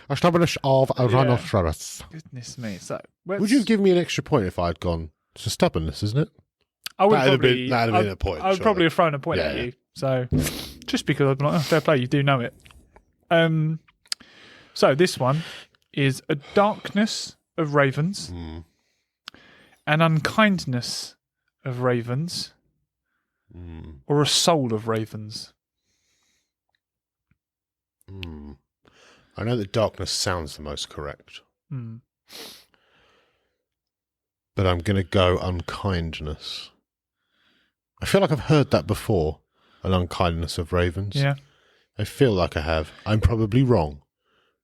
A stubbornness of a rhinoceros. Goodness me. So, Would you give me an extra point if I'd gone? It's a stubbornness, isn't it? I would That'd have probably. been a point. I would surely. probably have thrown a point at you. So, just because I'm like, fair play, you do know it. So this one is a darkness of ravens, an unkindness of ravens, or a soul of ravens. I know that darkness sounds the most correct. But I'm going to go unkindness. I feel like I've heard that before, an unkindness of ravens. Yeah. I feel like I have. I'm probably wrong,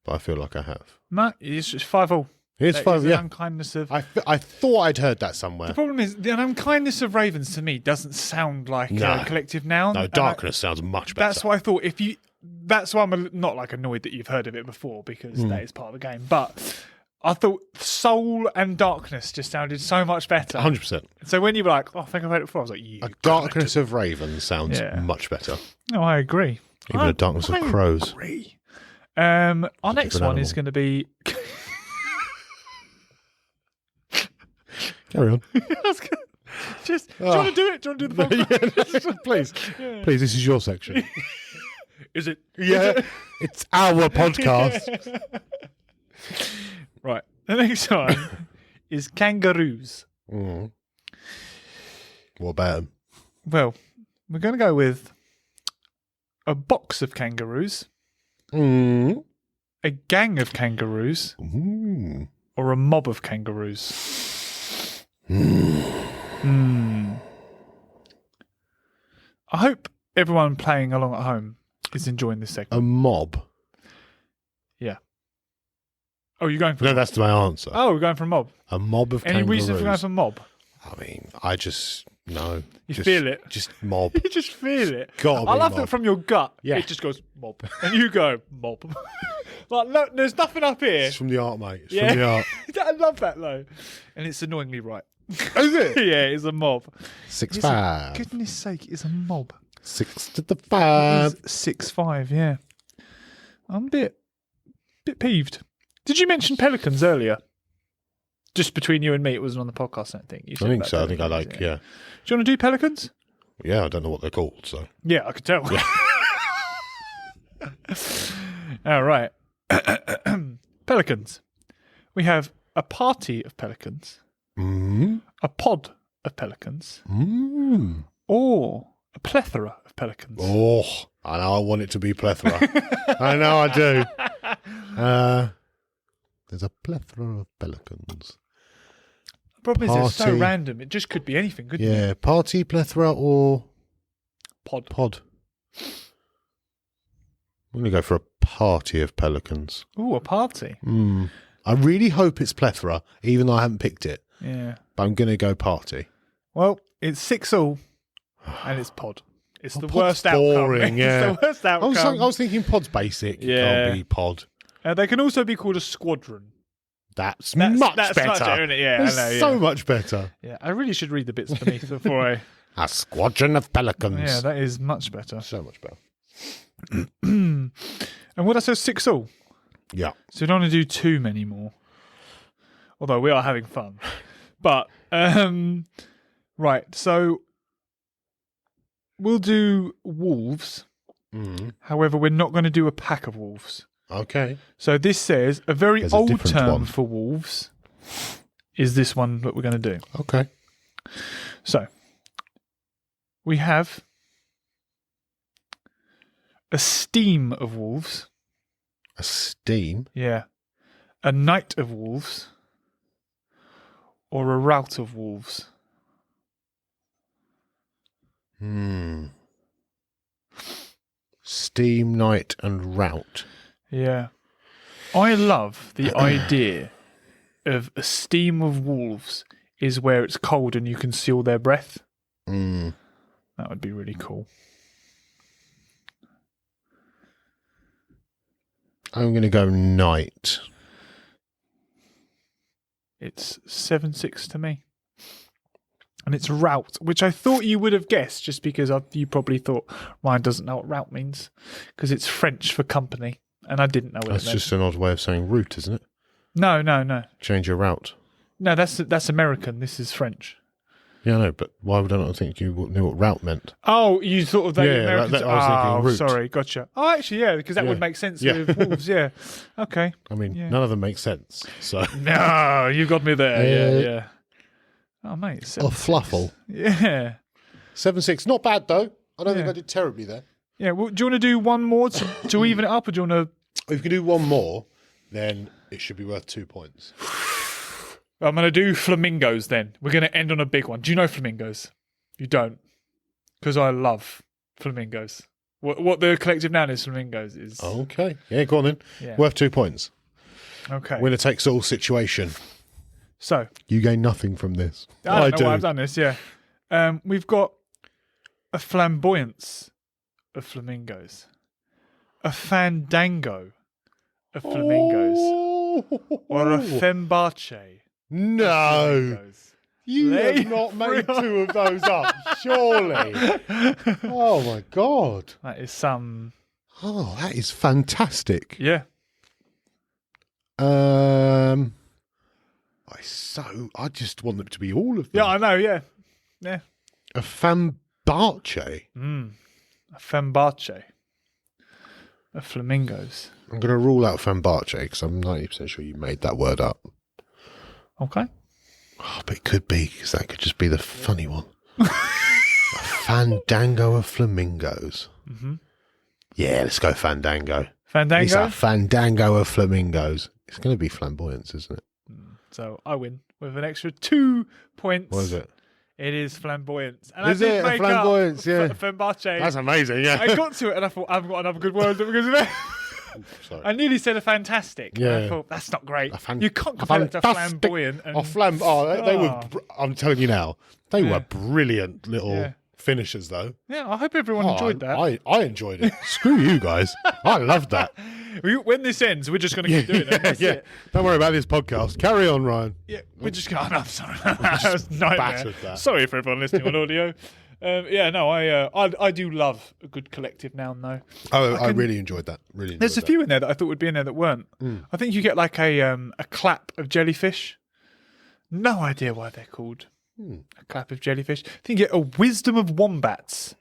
but I feel like I have. No, it's just 5-5. It's 5, The yeah. unkindness of... I thought I'd heard that somewhere. The problem is, the unkindness of ravens to me doesn't sound like No. a collective noun. No, darkness sounds much better. That's why I thought if you... That's why I'm not like annoyed that you've heard of it before, because that is part of the game. But I thought soul and darkness just sounded so much better. 100%. So when you were like, oh, I think I've heard it before, I was like, you. A darkness of ravens sounds much better. No, I agree. Even a darkness of crows. Agree. Our next one animal. is going to be. Carry on. Just, do you want to do it? Do you want to do the podcast? Please. Please, this is your section. Is it? Yeah, it's our podcast. Right. The next one is kangaroos. What about them? Well, we're going to go with a box of kangaroos, a gang of kangaroos, or a mob of kangaroos. I hope everyone playing along at home is enjoying this segment. A mob? Yeah. Oh, you're going for No, that's my answer. Oh, we're going for a mob. A mob of Any kangaroos. reason for going for mob? I mean, I just... No. You feel it? Just mob. You just feel it. Gotta be I love mob. that from your gut. Yeah. It just goes mob. And you go mob. Like, no, there's nothing up here. It's from the art, mate. It's Yeah. from the art. I love that though. And it's annoyingly right. Is it? Yeah, it's a mob. 6-5. Goodness sake, it's a mob. 6 to the 5. 6-5, yeah. I'm a bit peeved. Did you mention pelicans earlier? Just between you and me, it wasn't on the podcast, I think. You I said think about so. I think I pelicans, like, yeah. Do you want to do pelicans? Yeah, I don't know what they're called, so. Yeah, I could tell. All right. Pelicans. We have a party of pelicans, Mm. a pod of pelicans, Mm. or a plethora of pelicans? Oh, I know I want it to be plethora. I know I do. There's a plethora of pelicans. The problem is it's so Party. random. It just could be anything, couldn't it? Yeah, party, plethora, or Pod. I'm going to go for a party of pelicans. Ooh, a party. I really hope it's plethora, even though I haven't picked it. Yeah. But I'm going to go party. Well, it's 6-all, and it's pod. It's the Pod's worst boring, outcome. yeah. It's the worst outcome. I was thinking pod's basic. Yeah. It can't be pod. They can also be called a squadron. That's much that's better. much better, isn't it? Yeah, It's I know, yeah. so much better. Yeah, I really should read the bits beneath before I... A squadron of pelicans. Yeah, that is much better. So much better. And what I said, 6-all. Yeah. So we don't want to do too many more. Although we are having fun. But, right, so we'll do wolves. However, we're not going to do a pack of wolves. Okay. So this says a very There's a old different term one. for wolves is this one that we're going to do. Okay. So we have a steam of wolves. A steam. Yeah. A night of wolves. Or a rout of wolves. Steam, night, and rout. Yeah. I love the idea of a steam of wolves is where it's cold and you can seal their breath. That would be really cool. I'm going to go night. It's 7-6 to me. And it's rout, which I thought you would have guessed just because you probably thought Ryan doesn't know what rout means because it's French for company. And I didn't know what That's it meant. just an odd way of saying route, isn't it? No. Change your route. No, that's American. This is French. Yeah, I know, but why would I not think you knew what route meant? Oh, you thought of that Yeah, Americans. I was thinking route. Sorry, gotcha. Oh, actually, yeah, because that would make sense Yeah. with wolves. Yeah. Okay. I mean, Yeah. none of them make sense. So, No, you got me there. Yeah. Oh, mate. or fluffle. Yeah. 7-6, not bad though. I don't think Yeah. I did terribly there. Yeah. Well, do you want to do one more to even it up, or do you want to? If you can do one more, then it should be worth 2 points. I'm going to do flamingos then. We're going to end on a big one. Do you know flamingos? You don't? Because I love flamingos. What the collective noun is flamingos is... Okay. Yeah, go on then. Yeah. Worth 2 points. Okay. Winner takes all situation. So... You gain nothing from this. I don't know why I've done this, yeah. We've got a flamboyance of flamingos. A fandango of flamingos. Or a fembache. No. You Lay have not made 2 of those up, surely. Oh my God. That is some... Oh, that is fantastic. Yeah. I just want them to be all of them. Yeah, I know, yeah. Yeah. A fambache. A fembache of flamingos. I'm going to rule out fambache because I'm 90% sure you made that word up. Okay. Oh, but it could be because that could just be the funny one. A fandango of flamingos. Yeah, let's go fandango. Fandango? It's a fandango of flamingos. It's going to be flamboyance, isn't it? So I win with an extra 2 points. What is it? It is flamboyance. And Is I did it? make Flamboyance, up yeah. fembache. That's amazing, yeah. I got to it and I thought, I haven't got another good word because of it. Sorry. I nearly said a fantastic. Yeah. And I thought, that's not great. You can't a compare it to fantastic- flamboyant. And, they were, I'm telling you now, they Yeah. were brilliant little Yeah. finishers, though. yeah, I hope everyone enjoyed that. I enjoyed it. Screw you guys. I loved that. When this ends, we're just going to keep doing it. That's it. Don't worry about this podcast. Carry on, Ryan. Yeah, we're just going. I'm sorry. That was a nightmare. battered that. Sorry for everyone listening on audio. I do love a good collective noun though. Oh, I really enjoyed that. Really enjoyed There's a that. few in there that I thought would be in there that weren't. I think you get like a clap of jellyfish. No idea why they're called a clap of jellyfish. I think you get a wisdom of wombats.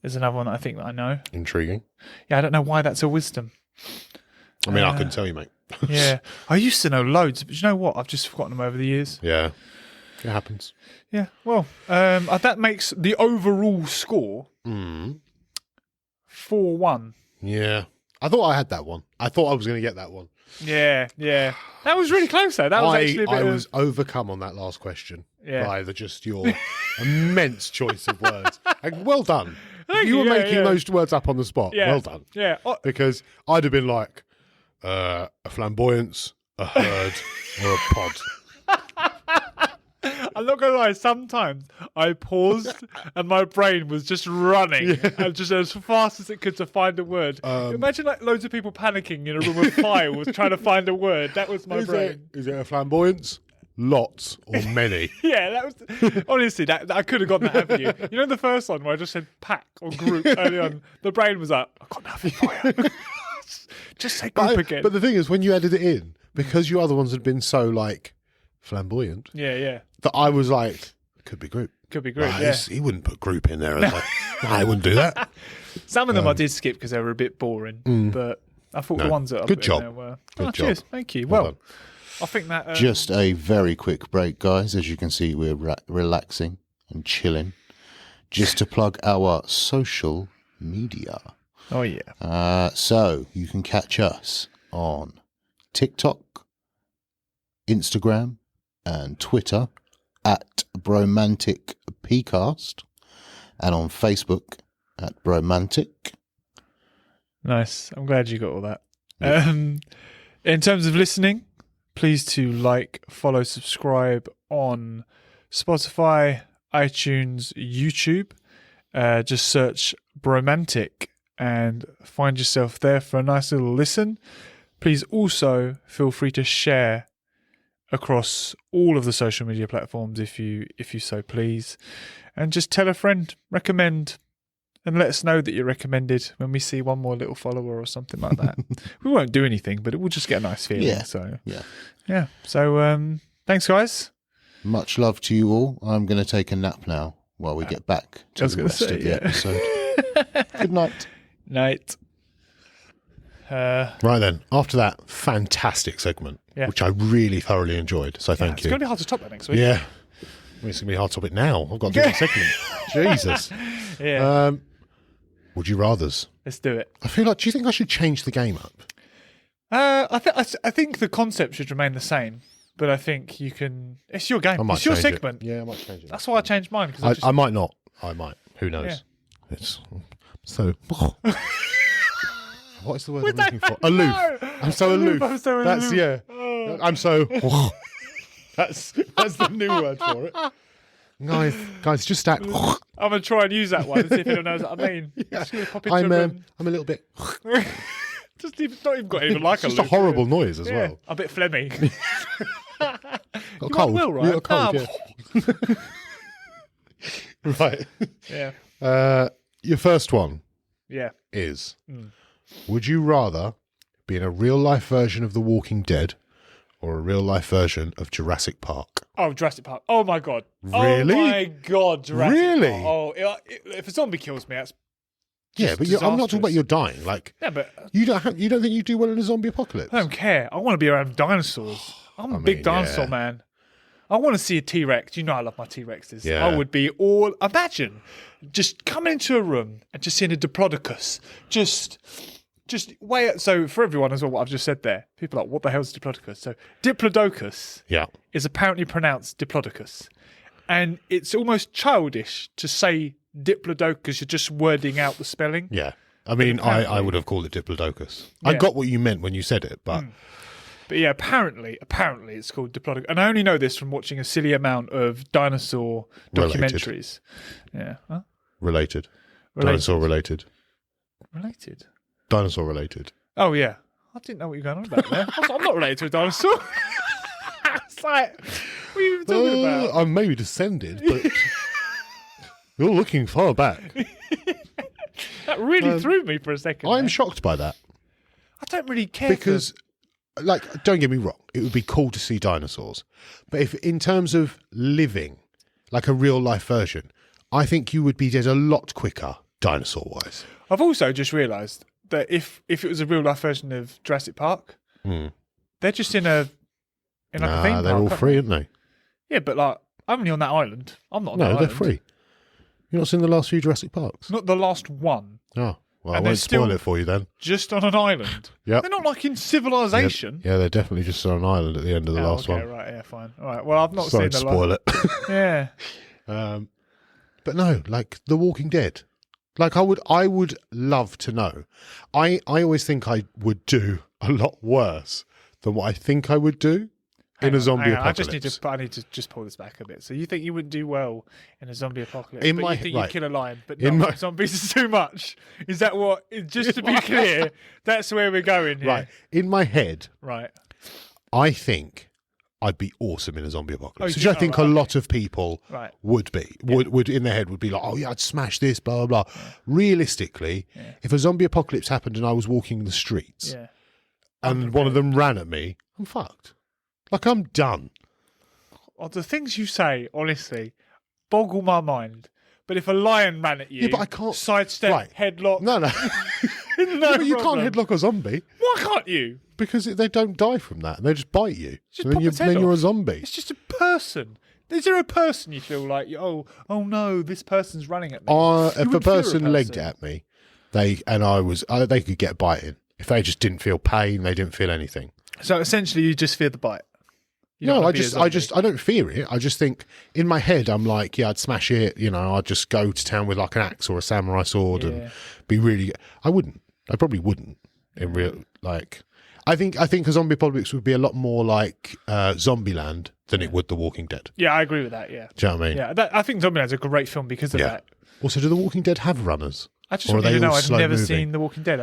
There's another one that I think that I know. Intriguing. Yeah, I don't know why that's a wisdom. I mean, I couldn't tell you, mate. Yeah. I used to know loads, but you know what? I've just forgotten them over the years. Yeah. It happens. Yeah. Well, that makes the overall score 4-1. Yeah. I thought I had that one. I thought I was going to get that one. Yeah. That was really close, though. That was actually a bit I was overcome on that last question by just your immense choice of words. And well done. You were making those words up on the spot. Yeah. Well done. Yeah. Because I'd have been like a flamboyance, a herd, or a pod. I'm not going to lie, sometimes I paused and my brain was just running and just as fast as it could to find a word. Imagine like loads of people panicking in a room of files trying to find a word. That was my brain. Is it a flamboyance, lots, or many? Yeah, that was honestly that I could have gone that avenue. You know the first one where I just said pack or group early on? The brain was like, I've got nothing for you. Just say group again. But the thing is, when you added it in, because your other ones had been so like flamboyant, yeah, that I was like, could be group. Could be group. He wouldn't put group in there. I wouldn't do that. Some of them I did skip because they were a bit boring, but I thought the ones that I good put job. in there were. Good job. Cheers, thank you. Well Well, done. I think that Just a very quick break, guys. As you can see, we're relaxing and chilling. Just to plug our social media. Oh yeah. So you can catch us on TikTok, Instagram, and Twitter at Bromantic Podcast, and on Facebook at Bromantic. Nice. I'm glad you got all that. In terms of listening, please to like, follow, subscribe on Spotify, iTunes, YouTube. Just search Bromantic and find yourself there for a nice little listen. Please also feel free to share across all of the social media platforms if you so please, and just tell a friend, recommend, and let us know that you're recommended when we see one more little follower or something like that. We won't do anything, but it will just get a nice feeling. Yeah. So Yeah. So thanks, guys. Much love to you all. I'm going to take a nap now while we get back to the rest of the episode. Good night. Night. Right then, after that fantastic segment, which I really thoroughly enjoyed, so thank It's you. going to be hard to top that next week. Yeah. Well, it's going to be hard to top it now. I've got to do my segment. Jesus. Yeah. Would you rathers? Let's do it. I feel like, do you think I should change the game up? I think the concept should remain the same, but I think you can. It's your game. It's your change it. segment. Yeah, I might change it. That's why I changed mine. Because I might not. I might. Who knows? Yeah. It's so. What is the word I'm looking for? Aloof. I'm so aloof. I'm so That's aloof. yeah. I'm so. That's the new word for it. Guys, just act. I'm gonna try and use that one and see if anyone knows what I mean. Just gonna pop into I'm a room. a little bit. Not even got even like Just a a horrible noise as well. A bit phlegmy. Got You cold. Will, right? You got cold, yeah. Right. Yeah. Your first one Yeah. is: would you rather be in a real life version of The Walking Dead or a real life version of Jurassic Park? Oh, Jurassic Park. Oh my god. Really? Oh my god, Jurassic Really? Park. Oh, if a zombie kills me, that's Yeah, but I'm not talking about you dying. Like, yeah, but you don't think you do well in a zombie apocalypse? I don't care. I want to be around dinosaurs. I'm a big dinosaur man. I want to see a T-Rex. You know I love my T-Rexes. Yeah. I would be all... Imagine just coming into a room and just seeing a Diplodocus. Just wait. So for everyone as well, what I've just said there, people are like, what the hell is Diplodocus? So Diplodocus is apparently pronounced Diplodocus. And it's almost childish to say Diplodocus. You're just wording out the spelling. Yeah. I mean, I would have called it Diplodocus. I Yeah. got what you meant when you said it, but... But yeah, apparently it's called Diplodocus. And I only know this from watching a silly amount of dinosaur documentaries. Yeah. Huh? Related. Dinosaur related. Related? Dinosaur related. Oh, yeah. I didn't know what you were going on about there. I'm not related to a dinosaur. It's like, what are you even talking about? I'm maybe descended, but you're looking far back. That really threw me for a second. I'm there. shocked by that. I don't really care. Because, like, don't get me wrong, it would be cool to see dinosaurs. But if in terms of living, like a real life version, I think you would be dead a lot quicker, dinosaur-wise. I've also just realised that if it was a real life version of Jurassic Park, they're just in a theme park. They're all free, aren't they? Yeah, but like I'm only on that island. I'm not on that No, island. they're free. You've not seen the last few Jurassic Parks? Not the last one. Oh, well, I And they're won't spoil still- it for you then. Just on an island. Yep. They're not like in civilization. Yeah, they're definitely just on an island at the end of the last okay, one. right, yeah, fine. All right. Well, I've not Sorry seen to the spoil it. Yeah. But no, like The Walking Dead. Like I would love to know. I always think I would do a lot worse than what I think I would do in a zombie apocalypse. I need to just pull this back a bit. So you think you wouldn't do well in a zombie apocalypse, In but my- you think right. you'd kill a lion, but In no, my- zombies is too much. Is that what? Just to be clear, that's where we're going here. Right. In my head, Right. I think I'd be awesome in a zombie apocalypse. you Which I think- think a lot of people Right. would be. Would in their head would be like, oh yeah, I'd smash this, blah, blah, blah. Realistically, if a zombie apocalypse happened and I was walking the streets Yeah. and one of them ran at me, I'm fucked. Like I'm done. Well, the things you say, honestly, boggle my mind. But if a lion ran at you, Yeah, but I can't- sidestep, right. headlock. No. no But you problem. can't headlock a zombie Why can't you? because they don't die from that. They just bite you. Just And then, pop its head you're a off. zombie. It's just a person. Is there a person you feel like, oh no, this person's running at me? If a wouldn't fear a person legged person. at me, they could get biting. If they just didn't feel pain, they didn't feel anything. So essentially, you just fear the bite. You don't No, wanna be a zombie. I don't fear it. I just think in my head, I'm like, yeah, I'd smash it. You know, I'd just go to town with like an axe or a samurai sword and be really. I wouldn't. I probably wouldn't. In real, like, I think a zombie apocalypse would be a lot more like Zombieland than it would The Walking Dead. Yeah, I agree with that. Yeah, Do you know what I mean? yeah. I think Zombieland's a great film because of Yeah. that. Also, do The Walking Dead have runners? I just Or are want you they to know all I've slow never moving? seen The Walking Dead.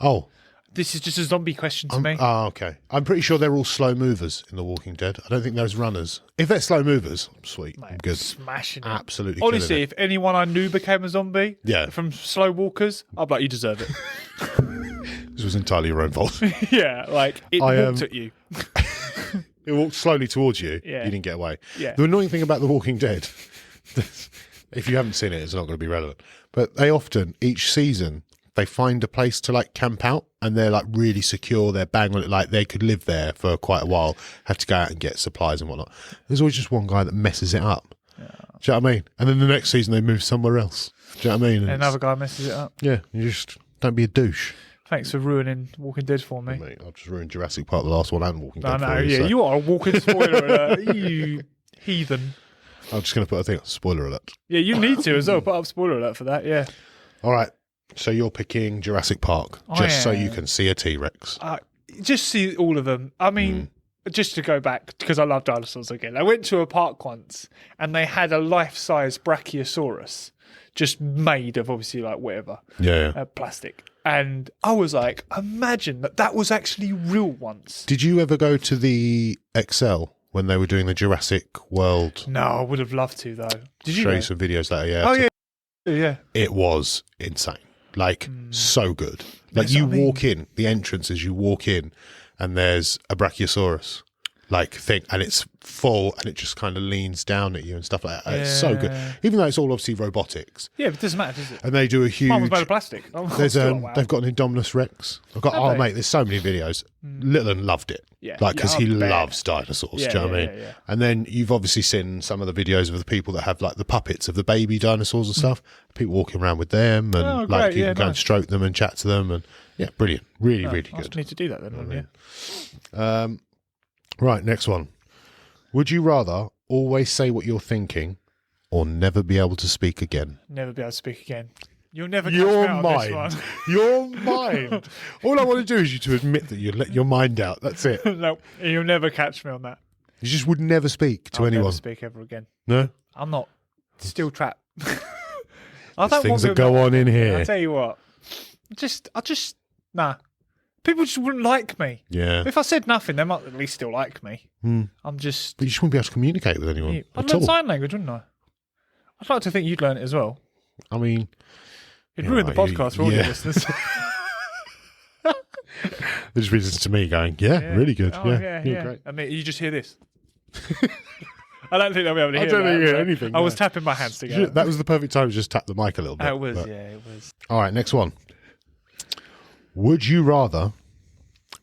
Oh, This is just a zombie question to me. oh, okay. I'm pretty sure they're all slow movers in The Walking Dead. I don't think there's runners. If they're slow movers, sweet, I'm good. Smashing it. Absolutely. Honestly, killing if anyone I knew became a zombie Yeah. from slow walkers, I'd be like, you deserve it. it. This was entirely your own fault. yeah, like it I, walked at you. It walked slowly towards you. Yeah. You didn't get away. Yeah. The annoying thing about The Walking Dead, if you haven't seen it, it's not going to be relevant. But they often, each season, they find a place to like camp out and they're like really secure. They're bang on it. Like they could live there for quite a while, have to go out and get supplies and whatnot. There's always just one guy that messes it up. Do you know what I mean? And then the next season they move somewhere else. Do you know what I mean? And Another guy messes it up. yeah, you just don't be a douche. Thanks for ruining Walking Dead for me. Mate, I've just ruined Jurassic Park, the last one, and Walking No, Dead no, for you. yeah, So you are a walking spoiler alert. You heathen. I'm just going to put a thing, spoiler alert. Yeah, you need to as well. Put up spoiler alert for that, yeah. All right. So you're picking Jurassic Park just so you can see a T-Rex. Just see all of them. I mean, just to go back, because I love dinosaurs again. I went to a park once and they had a life-size Brachiosaurus just made of obviously like whatever, Yeah. plastic. And I was like, imagine that was actually real once. Did you ever go to the XL when they were doing the Jurassic World? No, I would have loved to though. Did you? Show Know? you some videos later, yeah. Oh, yeah. Yeah. It was insane. Like, so good. Like, That's you what I mean. walk in, the entrance as you walk in, and there's a Brachiosaurus, like, thing, and it's full, and it just kind of leans down at you and stuff like that. And it's so good. Yeah. Even though it's all obviously robotics. Yeah, but it doesn't matter, does it? And they do a huge... Mine was made of plastic. I'm There's still like, wow. They've got an Indominus Rex. Have they? Mate, there's so many videos. Littleton loved it. Yeah. Like, because Yeah, he I bet. loves dinosaurs. Yeah, do you know what I yeah, mean? yeah. And then you've obviously seen some of the videos of the people that have like the puppets of the baby dinosaurs and stuff. People walking around with them and Oh, like great. you Yeah, can go and nice. stroke them and chat to them and yeah, brilliant. Really, really I good. need to do that then, wouldn't you? Right, next one. Would you rather always say what you're thinking or never be able to speak again? Never be able to speak again. You'll never catch me Your out on this mind. one. Your mind. All I want to do is you to admit that you let your mind out. That's it. No, you'll never catch me on that. You just would never speak to I'll anyone. never speak ever again. No? I'm not still trapped. I don't Things want that go people- on in I here. tell you what, nah. People just wouldn't like me. Yeah. If I said nothing, they might at least still like me. I'm just. But you just wouldn't be able to communicate with anyone I'd at learn all. sign language, wouldn't I? I'd like to think you'd learn it as well. I mean, It'd Yeah, ruin the right, you- podcast for all your yeah. listeners. they just listen to me going, yeah, really good. Oh, yeah, yeah. great. I mean, you just hear this. I don't think they'll be able to hear I don't that, think you hear but anything, I was no. tapping my hands together. That was the perfect time to just tap the mic a little bit. It was, but- yeah, it was. All right, next one. Would you rather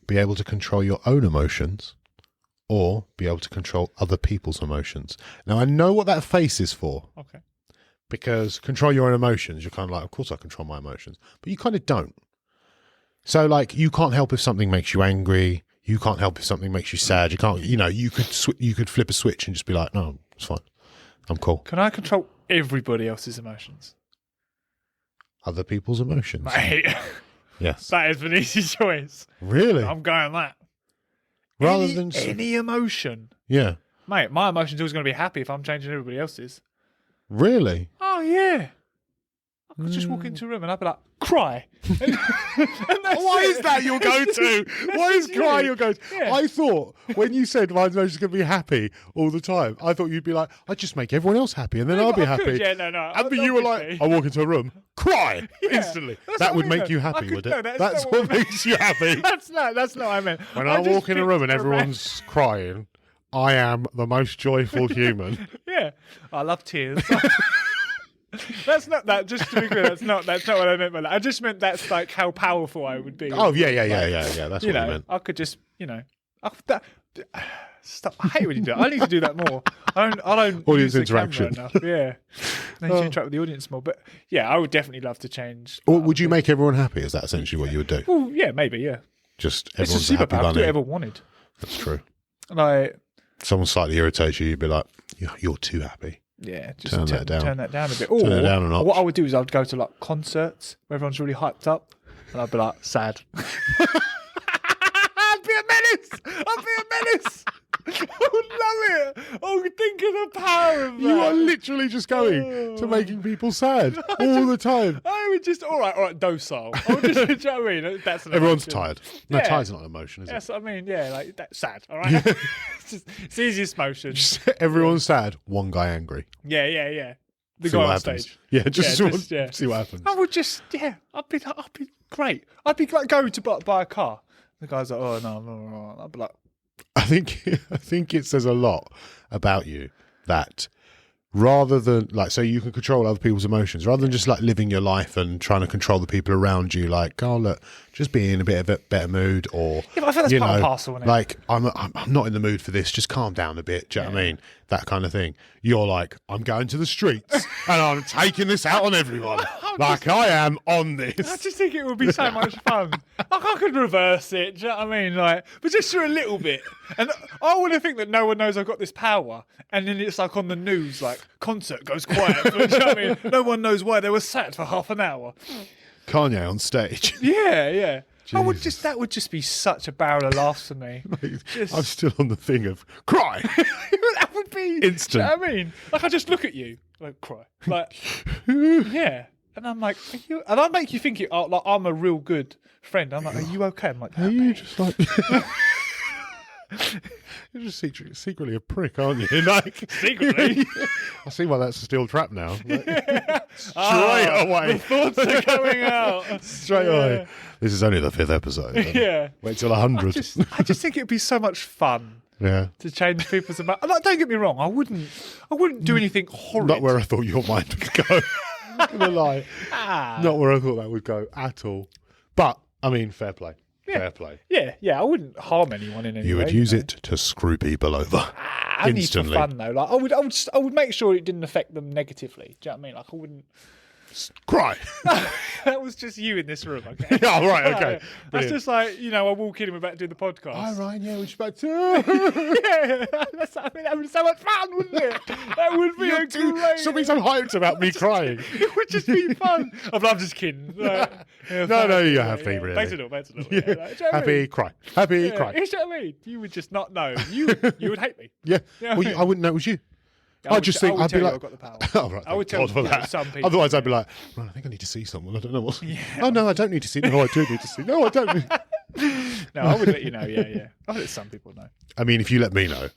be able to control your own emotions or be able to control other people's emotions? Now, I know what that face is for. Okay. Because control your own emotions, you're kind of like, of course I control my emotions. But you kind of don't. So, like, you can't help if something makes you angry. You can't help if something makes you sad. You can't, you could flip a switch and just be like, no, it's fine. I'm cool. Can I control everybody else's emotions? Other people's emotions. Mate, Yes. that is an easy choice. Really? I'm going that. Rather any, than... any emotion. Yeah. Mate, my emotion's always going to be happy if I'm changing everybody else's. Really? Oh, yeah. I could just walk into a room and I'd be like, cry. and that's Why it. is that your go-to? Why is just cry you. your go-to? Yeah. I thought when you said my emotions going to be happy all the time, I thought you'd be like, I just make everyone else happy and then No, I'll be but I could. happy. Yeah, no. But you were like, obviously. I walk into a room, cry Yeah, instantly. that's That what would I make meant. you I happy, could- would no, it? that's That's not what what I meant. makes you happy. That's not what I meant. When I walk in a room and picked everyone's crying, I am the most joyful human. Yeah, I love tears. That's not that. Just to be clear, that's not what I meant by that. I just meant that's like how powerful I would be. Oh, yeah. That's You what you know, meant. I could just, stop. I hate when you do that. I need to do that more. I don't Audience use the camera interaction. enough. Yeah, I need to interact with the audience more. But yeah, I would definitely love to change. Or would you make everyone happy? Is that essentially what you would do? Well, yeah, maybe. Yeah, Just it's a everyone's a happy superpower. I could do bunny. whatever I wanted. That's true. Like, Someone slightly irritates you, you'd be like, you're too happy. yeah, just Turn that down. Turn that down a bit. Turn it down a notch. What I would do is I'd go to like concerts where everyone's really hyped up, and I'd be like sad. I'd be a menace. I would love it. I would think of the power of that. You are literally just going to making people sad all the time. I would just all right, docile. I would just, do you know what I mean? That's an Everyone's emotion. tired. No, Yeah. tired's not an emotion, is it? That's what I mean. Yeah, like that's sad. All right, it's the easiest motion. Everyone's sad, one guy angry. Yeah. The See guy what on happens. stage. Yeah, just Yeah. see what happens. I would just, I'd be great. I'd be like going to buy a car. The guy's like, oh no. I'd be like, I think it says a lot about you that rather than like, so you can control other people's emotions rather than just like living your life and trying to control the people around you. Like, oh look, just be in a bit of a better mood, or yeah, but I think that's part and parcel, isn't it? like I'm not in the mood for this. Just calm down a bit. Do you know what I mean? That kind of thing. You're like, I'm going to the streets and I'm taking this out on everyone. Like I am on I this. just think it would be so much fun. Like I could reverse it, do you know what I mean? Like, but just for a little bit. And I want to think that no one knows I've got this power. And then it's like on the news, like concert goes quiet. Do you know what I mean? No one knows why they were sat for half an hour. Kanye on stage. Yeah. Jesus. That would just be such a barrel of laughs for me. Just- I'm still on the thing of cry. That would be Instant. Do you know what I mean? Like I just look at you, like cry, like yeah, and I'm like, are you? And I make you think like I'm a real good friend. I'm like, are you okay? I'm like, Are you just like you're just secretly a prick, aren't you? Like secretly. I see why that's a steel trap now. Like, straight The away. thoughts are coming out Straight away. This is only the 5th episode. Yeah. Wait till 100. I just think it'd be so much fun Yeah. to change people's about. Like, don't get me wrong, I wouldn't do anything horrid. Not where I thought your mind would go. I'm gonna lie. Not where I thought that would go at all. But I mean, fair play. Fair play. Yeah, I wouldn't harm anyone in any way. You would use it to screw people over. I need for instantly. fun though. Like I would make sure it didn't affect them negatively. Do you know what I mean? Like I wouldn't. Cry. That was just you in this room. Okay. Oh, right, okay. That's Brilliant. just like I walk in and we're about to do the podcast. Hi, Ryan. Yeah, we're just about to. Yeah, that would be so much fun, wouldn't it? That would be a great. Stop being so hyped about me crying. It would just be fun. I'm just kidding. Like, yeah, No, fun. you're happy, really. Back to normal. Yeah. Like, do you know what I Happy, mean? cry. Happy, Yeah, cry. you know what I mean? You would just not know. You would hate me. Yeah. Yeah, Well, I mean- I wouldn't know it was you. I would just t- I think would I'd be tell you like, I've got the power. oh, right, I would thank tell God for that. some people. Otherwise, I'd be like, right, I think I need to see someone. I don't know what. Oh no, I don't need to see. No, I do need to see. No, I don't. No, I would let you know. Yeah. I would let some people know. I mean, if you let me know,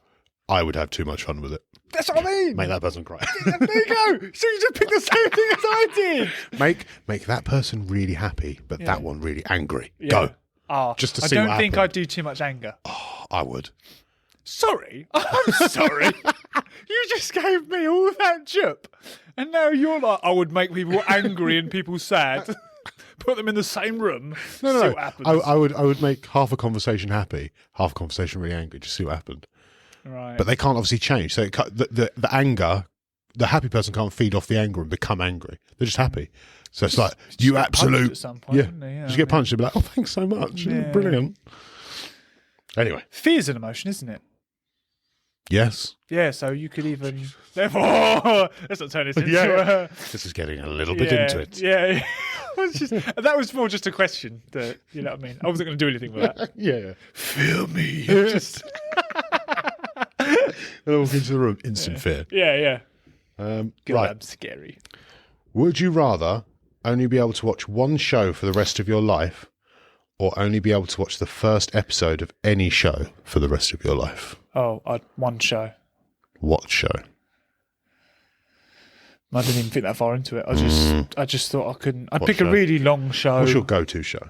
I would have too much fun with it. That's what I mean. Make that person cry. There you go. So you just picked the same thing as I did. make that person really happy, but that one really angry. Yeah. Go. Oh, Just to I see don't what think happened. I'd do too much anger. I would. Sorry. I'm sorry. You just gave me all that jup. And now you're like, I would make people angry and people sad. put them in the same room. No. See what happens. I would make half a conversation happy, half a conversation really angry. Just see what happened. Right. But they can't obviously change. So the anger, the happy person can't feed off the anger and become angry. They're just happy. So it's like Just you get punched absolute at some point, yeah. wouldn't they? Yeah, Just get punched and be like, oh, thanks so much, Yeah. brilliant. Anyway, Fear's an emotion, isn't it? yes, Yeah, so you could even. Therefore, let's not turn this into. Yeah. This is getting a little bit into it. Yeah. That was more just a question. That, you know what I mean? I wasn't going to do anything with that. Yeah. Feel me. Just, And I walk into the room, instant fear. yeah. God, Right. I'm scary. Would you rather only be able to watch one show for the rest of your life, or only be able to watch the first episode of any show for the rest of your life? Oh, one show. What show? I didn't even think that far into it. I just thought I couldn't. I'd What pick show? a really long show. What's your go-to show?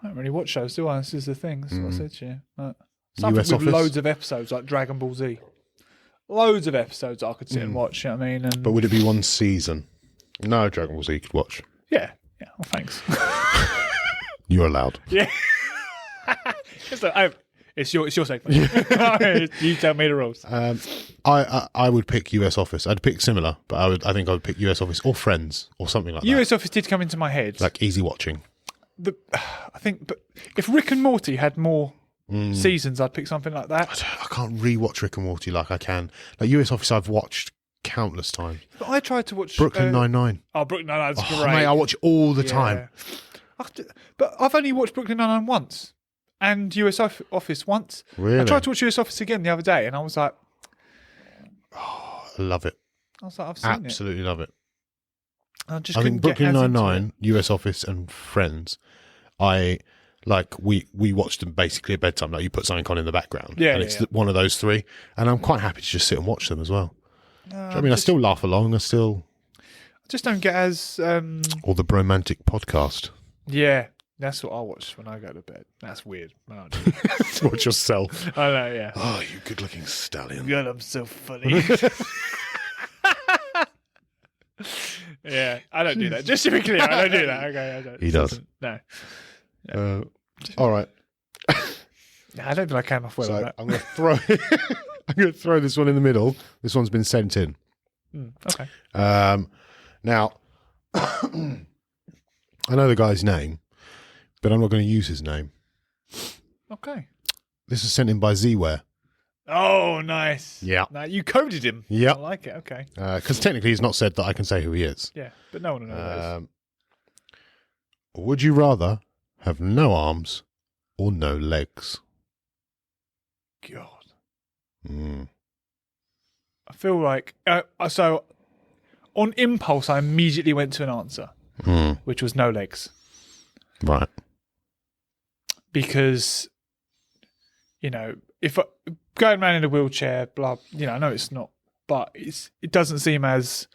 I don't really watch shows, do I? This is the thing. That's what I said to you. Something US with Office? loads of episodes, like Dragon Ball Z. Loads of episodes I could sit and watch. You know what I mean? And But would it be one season? No, Dragon Ball Z you could watch. yeah. Well, thanks. You're allowed. Yeah. It's your segment. You tell me the rules. I would pick US Office. I'd pick similar, but I think I would pick US Office or Friends or something like that. US Office did come into my head. Like easy watching. I think, but if Rick and Morty had more seasons, I'd pick something like that. I can't rewatch Rick and Morty like I can. Like US Office, I've watched countless times. But I tried to watch Brooklyn Nine-Nine. Oh, Brooklyn Nine-Nine's Oh, great. mate, I watch it all the time. But I've only watched Brooklyn Nine-Nine once and US Office once. Really? I tried to watch US Office again the other day, and I was like, I love it. I've seen Absolutely love it. it. I just I couldn't think Brooklyn get as into Nine-Nine, US Office, and Friends. We watched them basically at bedtime. Like you put something on in the background, Yeah, and yeah, it's yeah. one of those three. And I'm quite happy to just sit and watch them as well. it. Do you know what I mean, I still laugh along. I just don't get as or the Bromantic Podcast. yeah. That's what I watch when I go to bed. That's weird. I don't do that. Watch yourself. I know, yeah. Oh, you good-looking stallion. God, I'm so funny. Yeah, I don't do that. Just to be clear, I don't do that. Okay, I don't. He does. No. All right. I don't think I came off well with So that. I'm going to throw. I'm going to throw this one in the middle. This one's been sent in. Okay. Now, I know the guy's name, but I'm not going to use his name. Okay. This is sent in by Zware. Oh, nice. Yeah. Now you coded him. Yeah. I like it. Okay. Because technically he's not said that I can say who he is. Yeah, but no one will know those. Would you rather have no arms or no legs? God. Mm. I feel like so on impulse, I immediately went to an answer, which was no legs, Right. because if going around in a wheelchair, blah, I know it's not, but it doesn't seem as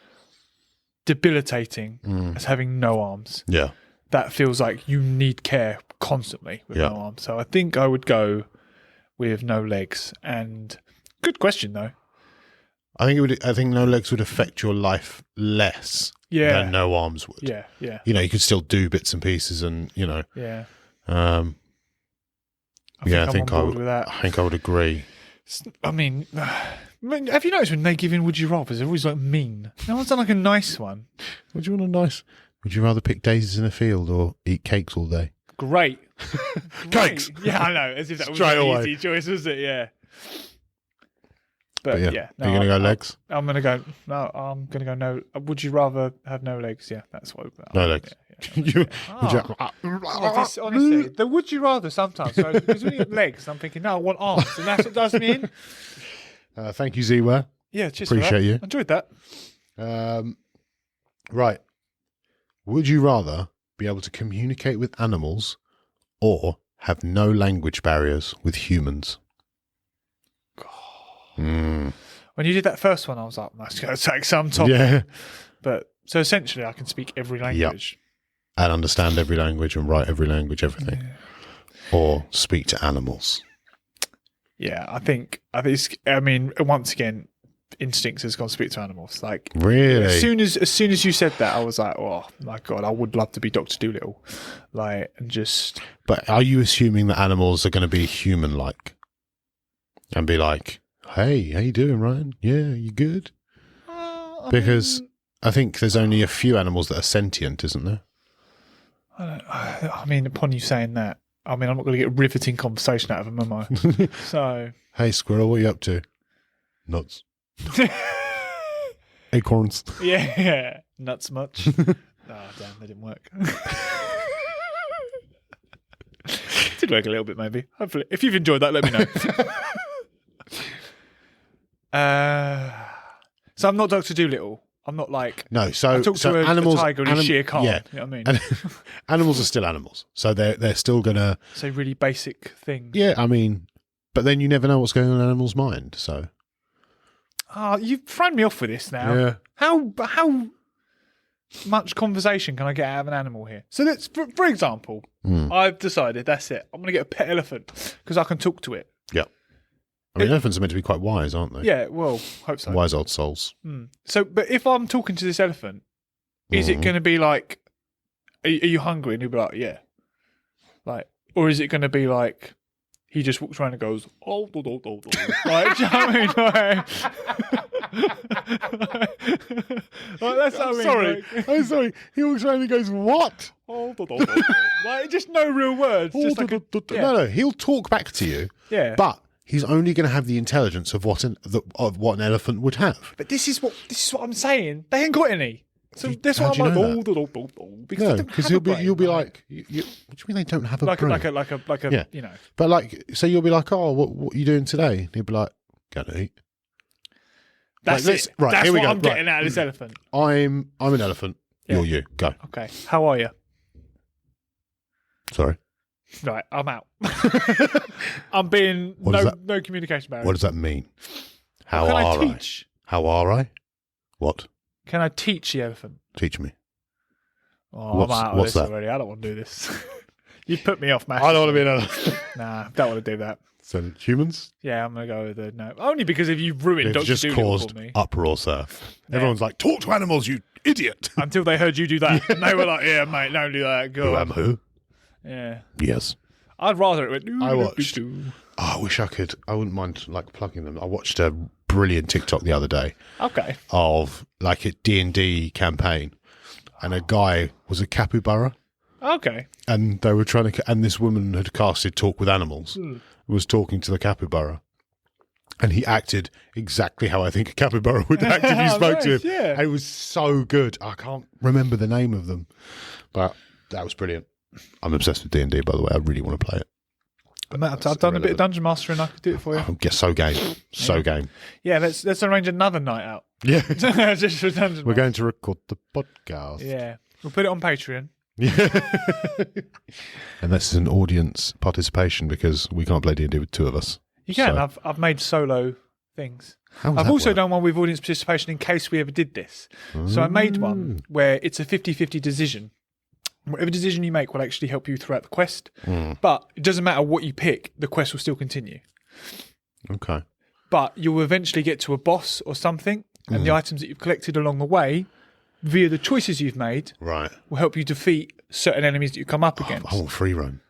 debilitating as having no arms. Yeah. That feels like you need care constantly with no arms. So I think I would go with no legs. And good question though. I think no legs would affect your life less than no arms would. Yeah, yeah. You could still do bits and pieces, and Yeah. I think I would. With that. I think I would agree. I mean, have you noticed when they give in Would You Rather, they're always like mean. No one's done like a nice one. Would you want a nice? Would you rather pick daisies in a field or eat cakes all day? Great. Cakes. Yeah, I know. As if that was Straight an away. easy choice, was it? Yeah. But yeah. yeah. Are you going to go legs? I'm going to go. No, I'm going to go no. Would you rather have no legs? Yeah, that's what. No legs. Yeah. Honestly, the would you rather sometimes. So, because when you have legs, I'm thinking, no, I want arms, and that's what does me in. Thank you, Zware. Yeah, cheers. Appreciate for that. you. I enjoyed that. Right. Would you rather be able to communicate with animals or have no language barriers with humans? When you did that first one, I was like, that's going to take some time. Yeah. But so essentially, I can speak every language. And understand every language and write every language, everything. Yeah. Or speak to animals. Yeah, I think. I mean, once again, instincts has gone to speak to animals. Like Really? as soon as you said that, I was like, oh my God, I would love to be Dr. Dolittle. Like, and just. But are you assuming that animals are going to be human-like and be like, "Hey, how you doing, Ryan? Yeah, you good?" Because I think there's only a few animals that are sentient, isn't there? I mean, upon you saying that, I mean, I'm not going to get a riveting conversation out of them, am I? So, Hey, squirrel, what are you up to? Nuts. Acorns. yeah. Nuts much? Oh, damn, they didn't work. Did work a little bit, maybe. Hopefully. If you've enjoyed that, let me know. So I'm not Dr. Dolittle. I'm not like... No, so I talk to animals, a tiger and he's sheer calm. Yeah. You know what I mean? And animals are still animals. So they're still going to... Say really basic things. Yeah, I mean... But then you never know what's going on in an animal's mind, so... Oh, you've thrown me off with this now. Yeah. How much conversation can I get out of an animal here? So that's for example, I've decided that's it. I'm going to get a pet elephant because I can talk to it. Yeah. I mean, elephants are meant to be quite wise, aren't they? Yeah, well, hope so. Wise old souls. So, but if I'm talking to this elephant, is it going to be like, are you hungry? And he'll be like, yeah. Like, or is it going to be like, he just walks around and goes, oh, do, do, do, do. Like, do you know what I mean? Like, that's what I mean. Sorry. Like, I'm sorry. He walks around and goes, what? oh, do, do, do, do. Like, just no real words. Just like yeah. No, he'll talk back to you. Yeah. But he's only going to have the intelligence of what an elephant would have. But this is what I'm saying. They ain't got any. So that's How why do I'm you like, know that? do, do, do, do, because they No, don't because have a brain, you'll be right? like, what do you mean they don't have a like brain? a Yeah. you know. But like, so you'll be like, oh, what are you doing today? And he'll be like, going to eat. That's Right, it. right, That's here we what go. I'm getting out of this elephant. I'm an elephant. Yeah. You're you. Go. Okay. How are you? Sorry. Right, I'm out. I'm being no communication barrier. What does that mean? How Can I are I? teach? How are I? What? Can I teach the elephant? Teach me. Oh, What's- I'm out of what's this that? already. I don't want to do this. You put me off, Matt. I don't want to be an elephant. Nah, don't want to do that. So humans? Yeah, I'm going to go with the no. Only because if you've ruined They've Dr. just Dolittle caused for me. uproar, sir. Yeah. Everyone's like, talk to animals, you idiot. Until they heard you do that. And they were like, yeah, mate, don't do that. Go Who on. am who? Yeah. Yes. I'd rather it went... I watched. Oh, I wish I could. I wouldn't mind like plugging them. I watched a brilliant TikTok the other day Okay. of like a D&D campaign, and a guy was a capybara, Okay. and they were trying to. And this woman had casted talk with animals, was talking to the capybara, and he acted exactly how I think a capybara would act if you spoke to him. Nice, yeah. It was so good. I can't remember the name of them, but that was brilliant. I'm obsessed with D&D, by the way. I really want to play it. Matt, I've done a bit of Dungeon Master and I could do it for you. I'm just so game. So game. Yeah, let's arrange another night out. Yeah. Just for Dungeon We're Master. going to record the podcast. Yeah. We'll put it on Patreon. Yeah. And this is an audience participation because we can't play D&D with two of us. You can. So- I've made solo things. How does I've that also work? done one with audience participation in case we ever did this. So I made one where it's a 50-50 decision. Whatever decision you make will actually help you throughout the quest. But it doesn't matter what you pick, the quest will still continue. Okay. But you'll eventually get to a boss or something, and the items that you've collected along the way, via the choices you've made, Right. will help you defeat certain enemies that you come up against. I want free roam.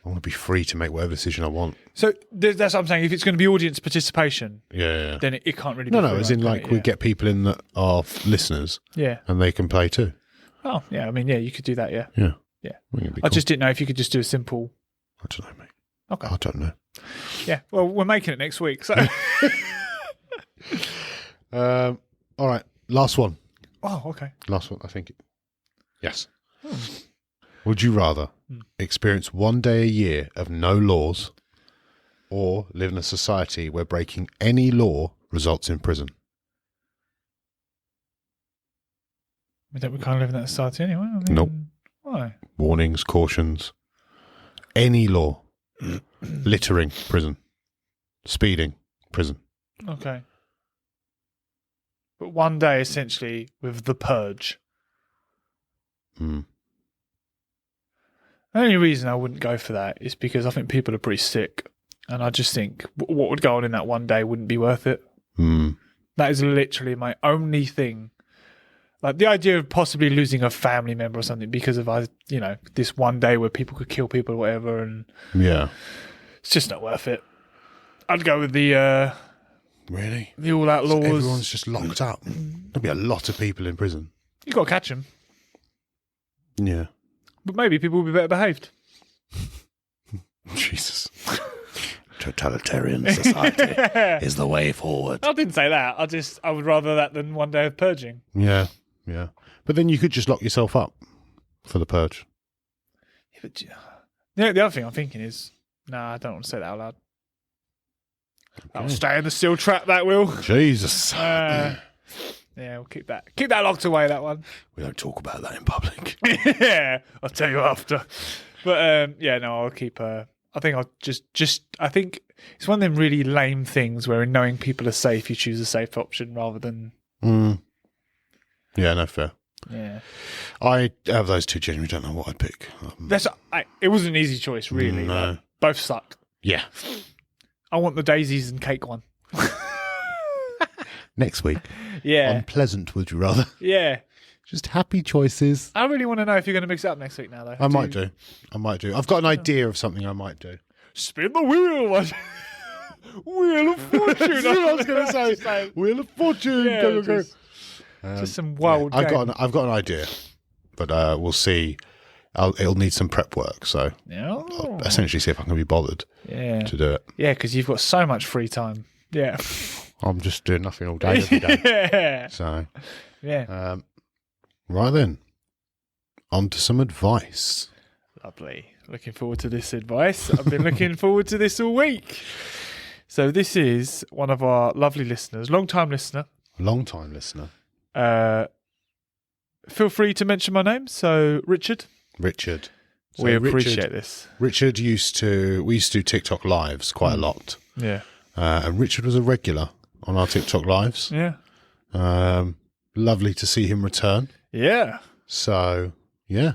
I want to be free to make whatever decision I want. So that's what I'm saying. If it's going to be audience participation, Yeah. then it can't really No, be no, free as in roam, like can we it? get people in that are listeners Yeah. and they can play too. Oh, yeah. I mean, yeah, you could do that, yeah. Yeah. Yeah. I think it'd be I cool. just didn't know if you could just do a simple... I don't know, mate. Okay. I don't know. Yeah. Well, we're making it next week, so... All right. Last one. Oh, okay. Last one, I think. Yes. Would you rather experience one day a year of no laws or live in a society where breaking any law results in prison? We don't. We can't live in that society anyway. I mean, Nope. Why? Warnings, cautions, any law. Littering, prison. Speeding, prison. Okay. But one day, essentially, with the purge. Mm. The only reason I wouldn't go for that is because I think people are pretty sick, and I just think what would go on in that one day wouldn't be worth it. Mm. That is literally my only thing. Like the idea of possibly losing a family member or something because of this one day where people could kill people or whatever, and Yeah. it's just not worth it. I'd go with the Really? the All Out So Laws. everyone's just locked up. There'll be a lot of people in prison. You got to catch them, Yeah. but maybe people will be better behaved. Jesus. Totalitarian society is the way forward. I didn't say that. I would rather that than one day of purging. Yeah. Yeah. But then you could just lock yourself up for the purge. Yeah, but the other thing I'm thinking is, I don't want to say that out loud. That'll stay in the steel trap. That will. Jesus. Yeah, we'll keep that locked away. That one. We don't talk about that in public. Yeah, I'll tell you after. But I'll keep. I think I'll just. I think it's one of them really lame things where, in knowing people are safe, you choose a safe option rather than. Yeah, no, fair. Yeah. I have those two. Genuinely don't know what I'd pick. It was an easy choice, really. No. Like, both suck. Yeah. I want the daisies and cake one. Next week. Yeah. Unpleasant, would you rather? Yeah. Just happy choices. I really want to know if you're going to mix it up next week now, though. I might do. I've got an idea of something I might do. Spin the wheel. Wheel of Fortune. That's what I was going to say. Wheel of Fortune. Yeah, Go. Just some wild I've got an idea, but we'll see. It'll need some prep work, so I'll essentially see if I can be bothered to do it. Yeah, because you've got so much free time. Yeah. I'm just doing nothing all day, every day. Yeah. So, yeah. Right then, on to some advice. Lovely. Looking forward to this advice. I've been looking forward to this all week. So this is one of our lovely listeners, long-time listener. Long-time listener. Feel free to mention my name. So, Richard. So we appreciate this. Richard we used to do TikTok lives quite a lot. Yeah. And Richard was a regular on our TikTok lives. Yeah. Lovely to see him return. Yeah. So, yeah.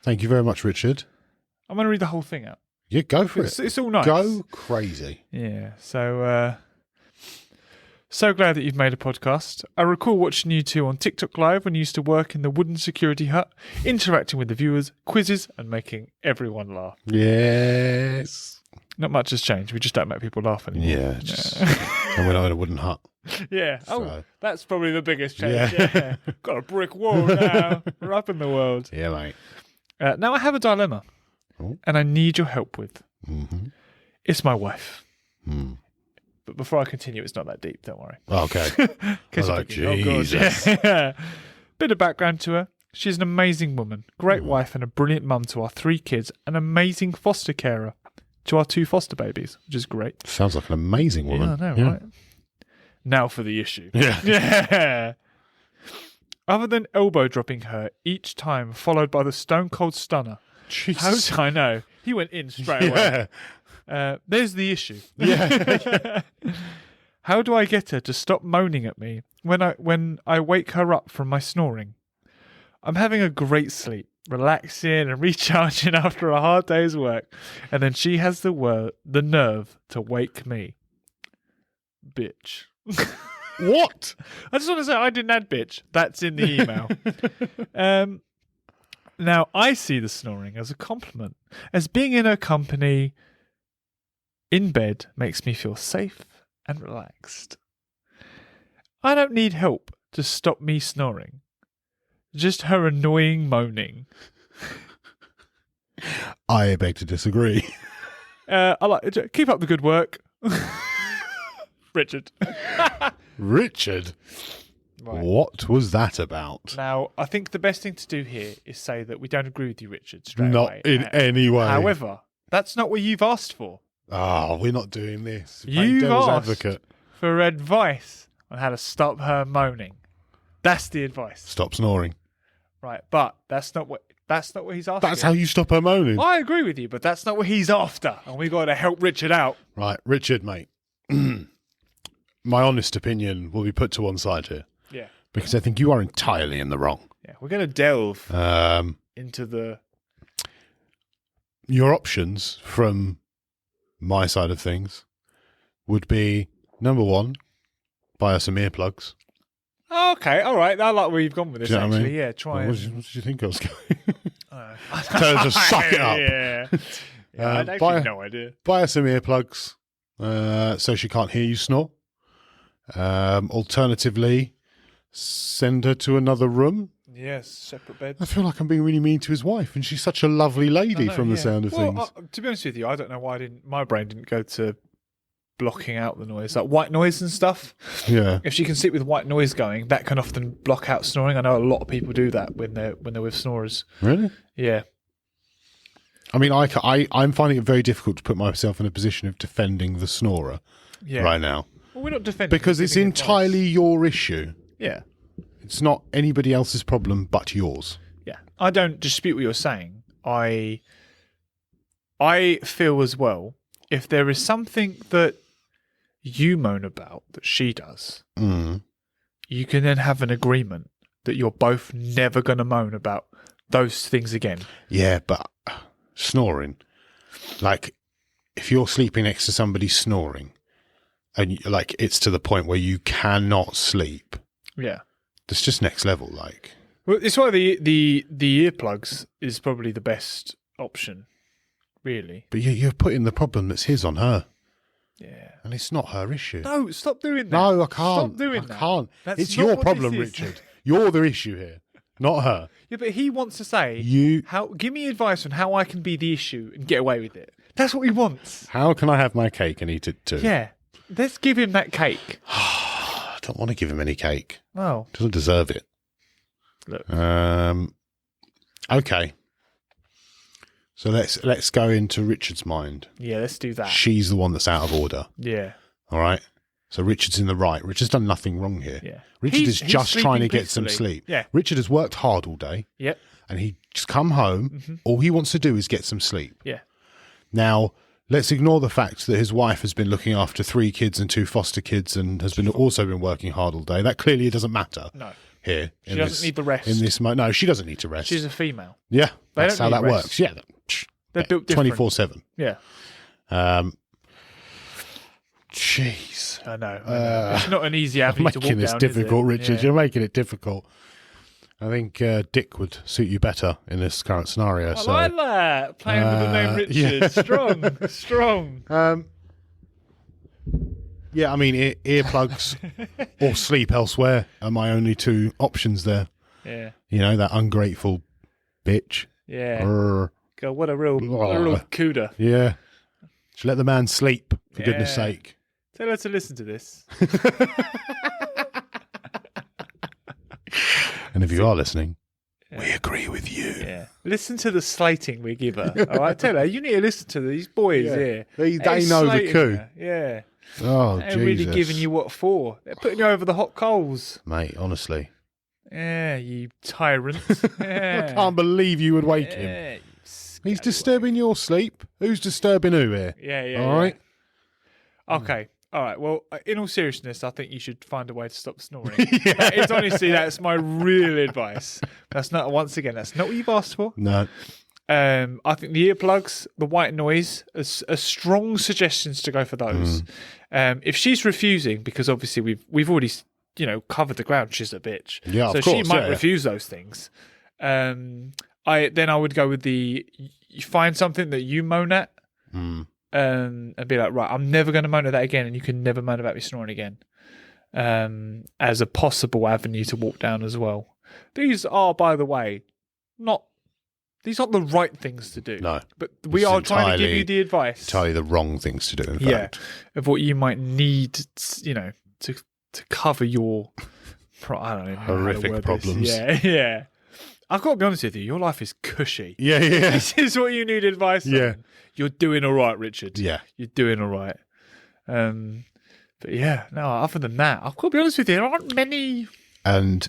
Thank you very much, Richard. I'm going to read the whole thing out. Yeah, go for it. It's all nice. Go crazy. Yeah. So glad that you've made a podcast. I recall watching you two on TikTok Live when you used to work in the wooden security hut, interacting with the viewers, quizzes, and making everyone laugh. Yes. Not much has changed. We just don't make people laugh anymore. Yeah. And we're not in a wooden hut. Yeah. So. That's probably the biggest change. Yeah. Got a brick wall now. We're up in the world. Yeah, mate. Now I have a dilemma, and I need your help with. Mm-hmm. It's my wife. Mm. But before I continue, it's not that deep. Don't worry. Okay. Jesus. Yeah. Bit of background to her. She's an amazing woman, great wife, and a brilliant mum to our 3 kids, an amazing foster carer to our 2 foster babies, which is great. Sounds like an amazing woman. Yeah, I know, right? Now for the issue. Yeah. Yeah. Other than elbow dropping her each time, followed by the stone cold stunner. Jesus. I know. He went in straight away. There's the issue. Yeah. How do I get her to stop moaning at me when I wake her up from my snoring? I'm having a great sleep, relaxing and recharging after a hard day's work, and then she has the nerve to wake me. Bitch. What? I just want to say I didn't add bitch. That's in the email. Now, I see the snoring as a compliment, as being in her company in bed makes me feel safe and relaxed. I don't need help to stop me snoring, just her annoying moaning. I beg to disagree. Keep up the good work. Richard. Richard? Right. What was that about? Now, I think the best thing to do here is say that we don't agree with you, Richard, straight not away. in any way. However, that's not what you've asked for. Oh, we're not doing this. You've devil's asked advocate. for advice on how to stop her moaning. That's the advice. Stop snoring. Right, but that's not what he's asking. That's how you stop her moaning. I agree with you, but that's not what he's after. And we got to help Richard out. Right, Richard, mate. My honest opinion will be put to one side here. Yeah. Because I think you are entirely in the wrong. Yeah, we're going to delve into the... Your options from my side of things would be, number 1, Buy her some earplugs. Oh, okay, all right. I like where you've gone with this, Do you know what I actually. mean? Yeah, try What and... did you think I was going? Oh. Tell her to suck it up. Yeah. I actually buy- have no idea. Buy her some earplugs so she can't hear you snore. Alternatively, send her to another room. Yes, separate bed. I feel like I'm being really mean to his wife, and she's such a lovely lady from the sound of things. To be honest with you, I don't know why my brain didn't go to blocking out the noise, like white noise and stuff. Yeah. If she can sit with white noise going, that can often block out snoring. I know a lot of people do that when they're with snorers. Really? Yeah. I mean, I'm finding it very difficult to put myself in a position of defending the snorer right now. Well, we're not defending because it's entirely your issue. Yeah. It's not anybody else's problem but yours. Yeah. I don't dispute what you're saying. I feel as well, if there is something that you moan about that she does, you can then have an agreement that you're both never going to moan about those things again. Yeah, but snoring, like if you're sleeping next to somebody snoring and like it's to the point where you cannot sleep, yeah, that's just next level. Like, well, it's why the earplugs is probably the best option, really. But you're putting the problem that's his on her. Yeah, and it's not her issue. No, stop doing that. No, I can't. Stop doing that. I can't. That's it's not your what problem, this is. Richard. You're the issue here, not her. Yeah, but he wants to say, give me advice on how I can be the issue and get away with it. That's what he wants. How can I have my cake and eat it too? Yeah, let's give him that cake. I don't want to give him any cake. Oh, Doesn't deserve it. Look. Okay. So let's go into Richard's mind. Yeah, let's do that. She's the one that's out of order. Yeah. All right. So Richard's in the right. Richard's done nothing wrong here. Yeah. Richard is He's just trying to sleeping get some peacefully. sleep. Yeah. Richard has worked hard all day. Yep. And he just come home. All he wants to do is get some sleep. Yeah. Now, let's ignore the fact that his wife has been looking after 3 kids and 2 foster kids and has also been working hard all day. That clearly doesn't matter. No. Here. She doesn't need the rest. No, she doesn't need to rest. She's a female. Yeah. They That's don't how need that rest. works. Yeah. They're built different. 24/7. Yeah. Jeez. I know. It's not an easy avenue to walk Making this down, difficult, is it? Richard. Yeah. You're making it difficult. I think Dick would suit you better in this current scenario. I like that. Playing with the name Richard. yeah. Strong. Yeah, I mean, earplugs or sleep elsewhere are my only 2 options there. Yeah. You know, that ungrateful bitch. Yeah. Grr. God, what a real cooter. Yeah. Should let the man sleep, for goodness Yeah. sake. Tell her to listen to this. And if you are listening, we agree with you. Yeah. Listen to the slating we give her. All right, tell her you need to listen to these boys here. They They're know the slating coup. her. Yeah. Oh, They're Jesus. really giving you what for. They're putting you over the hot coals. Mate, honestly. Yeah, you tyrant. Yeah. I can't believe you would wake him. Yeah, you He's scallywag. disturbing your sleep. Who's disturbing who here? Yeah. All right. Okay. All right. Well, in all seriousness, I think you should find a way to stop snoring. It's honestly, that's my real advice. That's not that's not what you've asked for. No. I think the earplugs, the white noise, are strong suggestions to go for those. If she's refusing, because obviously we've already covered the ground, she's a bitch. Yeah, so of course, she might yeah. refuse those things. I would go with you find something that you moan at. And be like, right, I'm never going to moan at that again, and you can never moan about me snoring again. As a possible avenue to walk down as well. These are, by the way, these aren't the right things to do. No. But we It's are trying to give entirely- you the advice. Entirely the wrong things to do, in Yeah, fact. of what you might need, to cover your, I don't know, Horrific how to word problems. This. Yeah. I've got to be honest with you. Your life is cushy. Yeah. This is what you need advice on. Yeah. You're doing all right, Richard. Yeah. You're doing all right. But yeah, no, other than that, I've got to be honest with you, there aren't many. And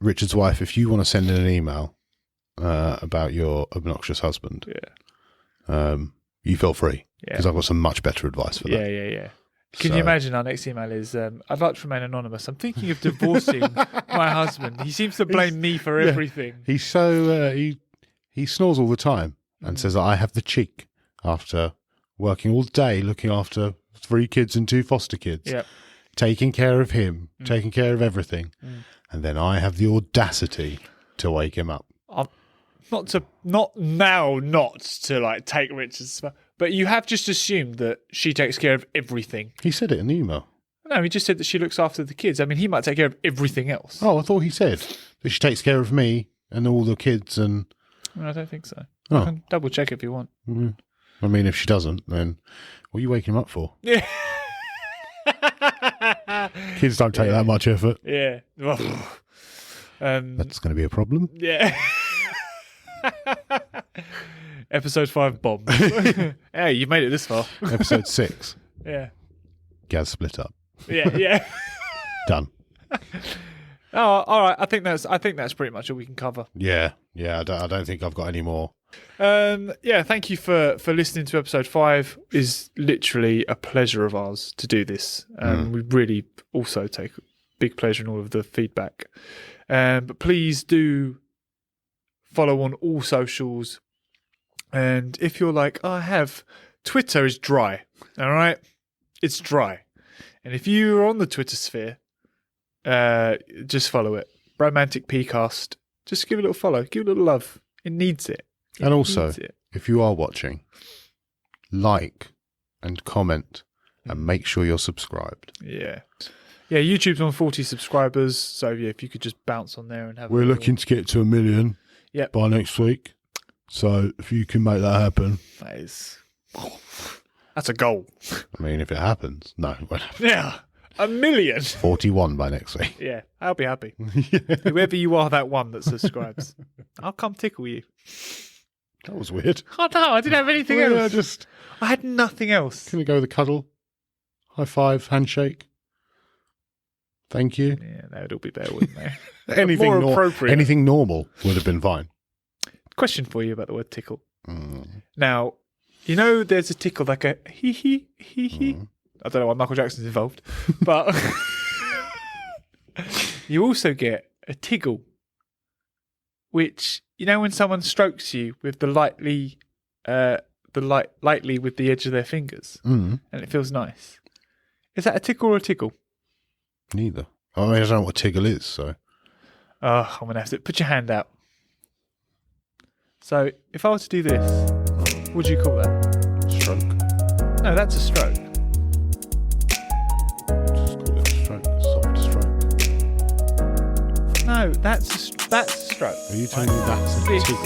Richard's wife, if you want to send in an email about your obnoxious husband, you feel free. Because I've got some much better advice for that. Yeah. Can you imagine our next email is, I'd like to remain anonymous. I'm thinking of divorcing my husband. He seems to blame me for everything. He's so, he snores all the time and says that I have the cheek after working all day looking after 3 kids and 2 foster kids. Yeah. taking care of him, taking care of everything, and then I have the audacity to wake him up. Not to like take Richard's, but you have just assumed that she takes care of everything. He said it in the email. No, he just said that she looks after the kids. I mean, he might take care of everything else. Oh, I thought he said that she takes care of me and all the kids and... No, I don't think so. Oh. I can double check if you want. Mm. I mean, if she doesn't, then what are you waking him up for? Yeah. Kids don't take that much effort. Yeah. That's going to be a problem. Yeah. Episode 5 bomb. Hey, you made it this far. Episode 6. Yeah. Gaz split up. Yeah. Done. Oh, all right. I think that's pretty much all we can cover. Yeah. I don't think I've got any more. Yeah. Thank you for listening to episode 5. It's literally a pleasure of ours to do this. We really also take big pleasure in all of the feedback. But please do follow on all socials. And if you're like, I have, Twitter is dry. All right. It's dry. And if you're on the Twitter sphere, just follow it. Bromantic Podcast. Just give it a little follow. Give it a little love. It needs it. And also, if you are watching, like and comment and make sure you're subscribed. Yeah. Yeah, YouTube's on 40 subscribers. So, yeah, if you could just bounce on there and have We're looking to get to 1 million by next week. So, if you can make that happen. That's a goal. I mean, if it happens. No, it won't happen. Yeah. 1 million. 41 by next week. Yeah, I'll be happy. Whoever you are, that one that subscribes, I'll come tickle you. That was weird. Oh no, I didn't have anything else. I had nothing else. Can we go with a cuddle? High five, handshake. Thank you. Yeah, that would all be better, wouldn't they? Anything more appropriate. Anything normal would have been fine. Question for you about the word tickle. Now, you know, there's a tickle like a hee hee hee hee. I don't know why Michael Jackson's involved, but you also get a tiggle, which, you know, when someone strokes you with lightly with the edge of their fingers, and it feels nice. Is that a tickle or a tickle? Neither. I mean, I don't know what tiggle is, so. Oh, I'm gonna have to put your hand out. So, if I were to do this, what would you call that? Stroke. No, that's a stroke. Just call it a stroke. Soft stroke. No, that's a stroke. Are you telling me that's a tickle?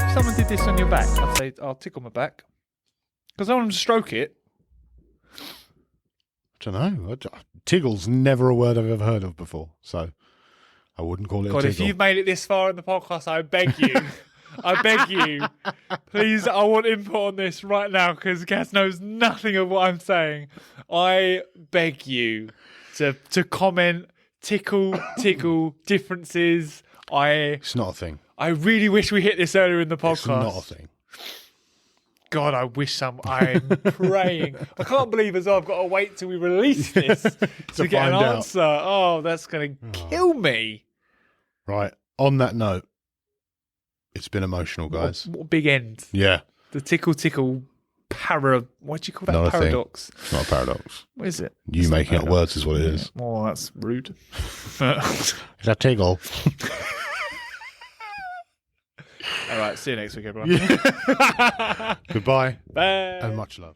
If someone did this on your back, I'd say, I'll tickle my back. Because I want them to stroke it. I don't know. Tiggle's never a word I've ever heard of before, so I wouldn't call it a tickle. If you've made it this far in the podcast, I beg you, please, I want input on this right now because Gaz knows nothing of what I'm saying. I beg you to comment, tickle differences. It's not a thing. I really wish we hit this earlier in the podcast. It's not a thing. God, I wish I'm praying. I can't believe as well I've got to wait till we release this to get an answer. Oh, that's going to kill me. Right. On that note, it's been emotional, guys. What a big end. Yeah. The tickle what do you call that? Not Paradox. It's not a paradox. What is it? You making up words is what it is. Oh, that's rude. It's a tickle. All right, see you next week, everyone. Goodbye. Bye. And much love.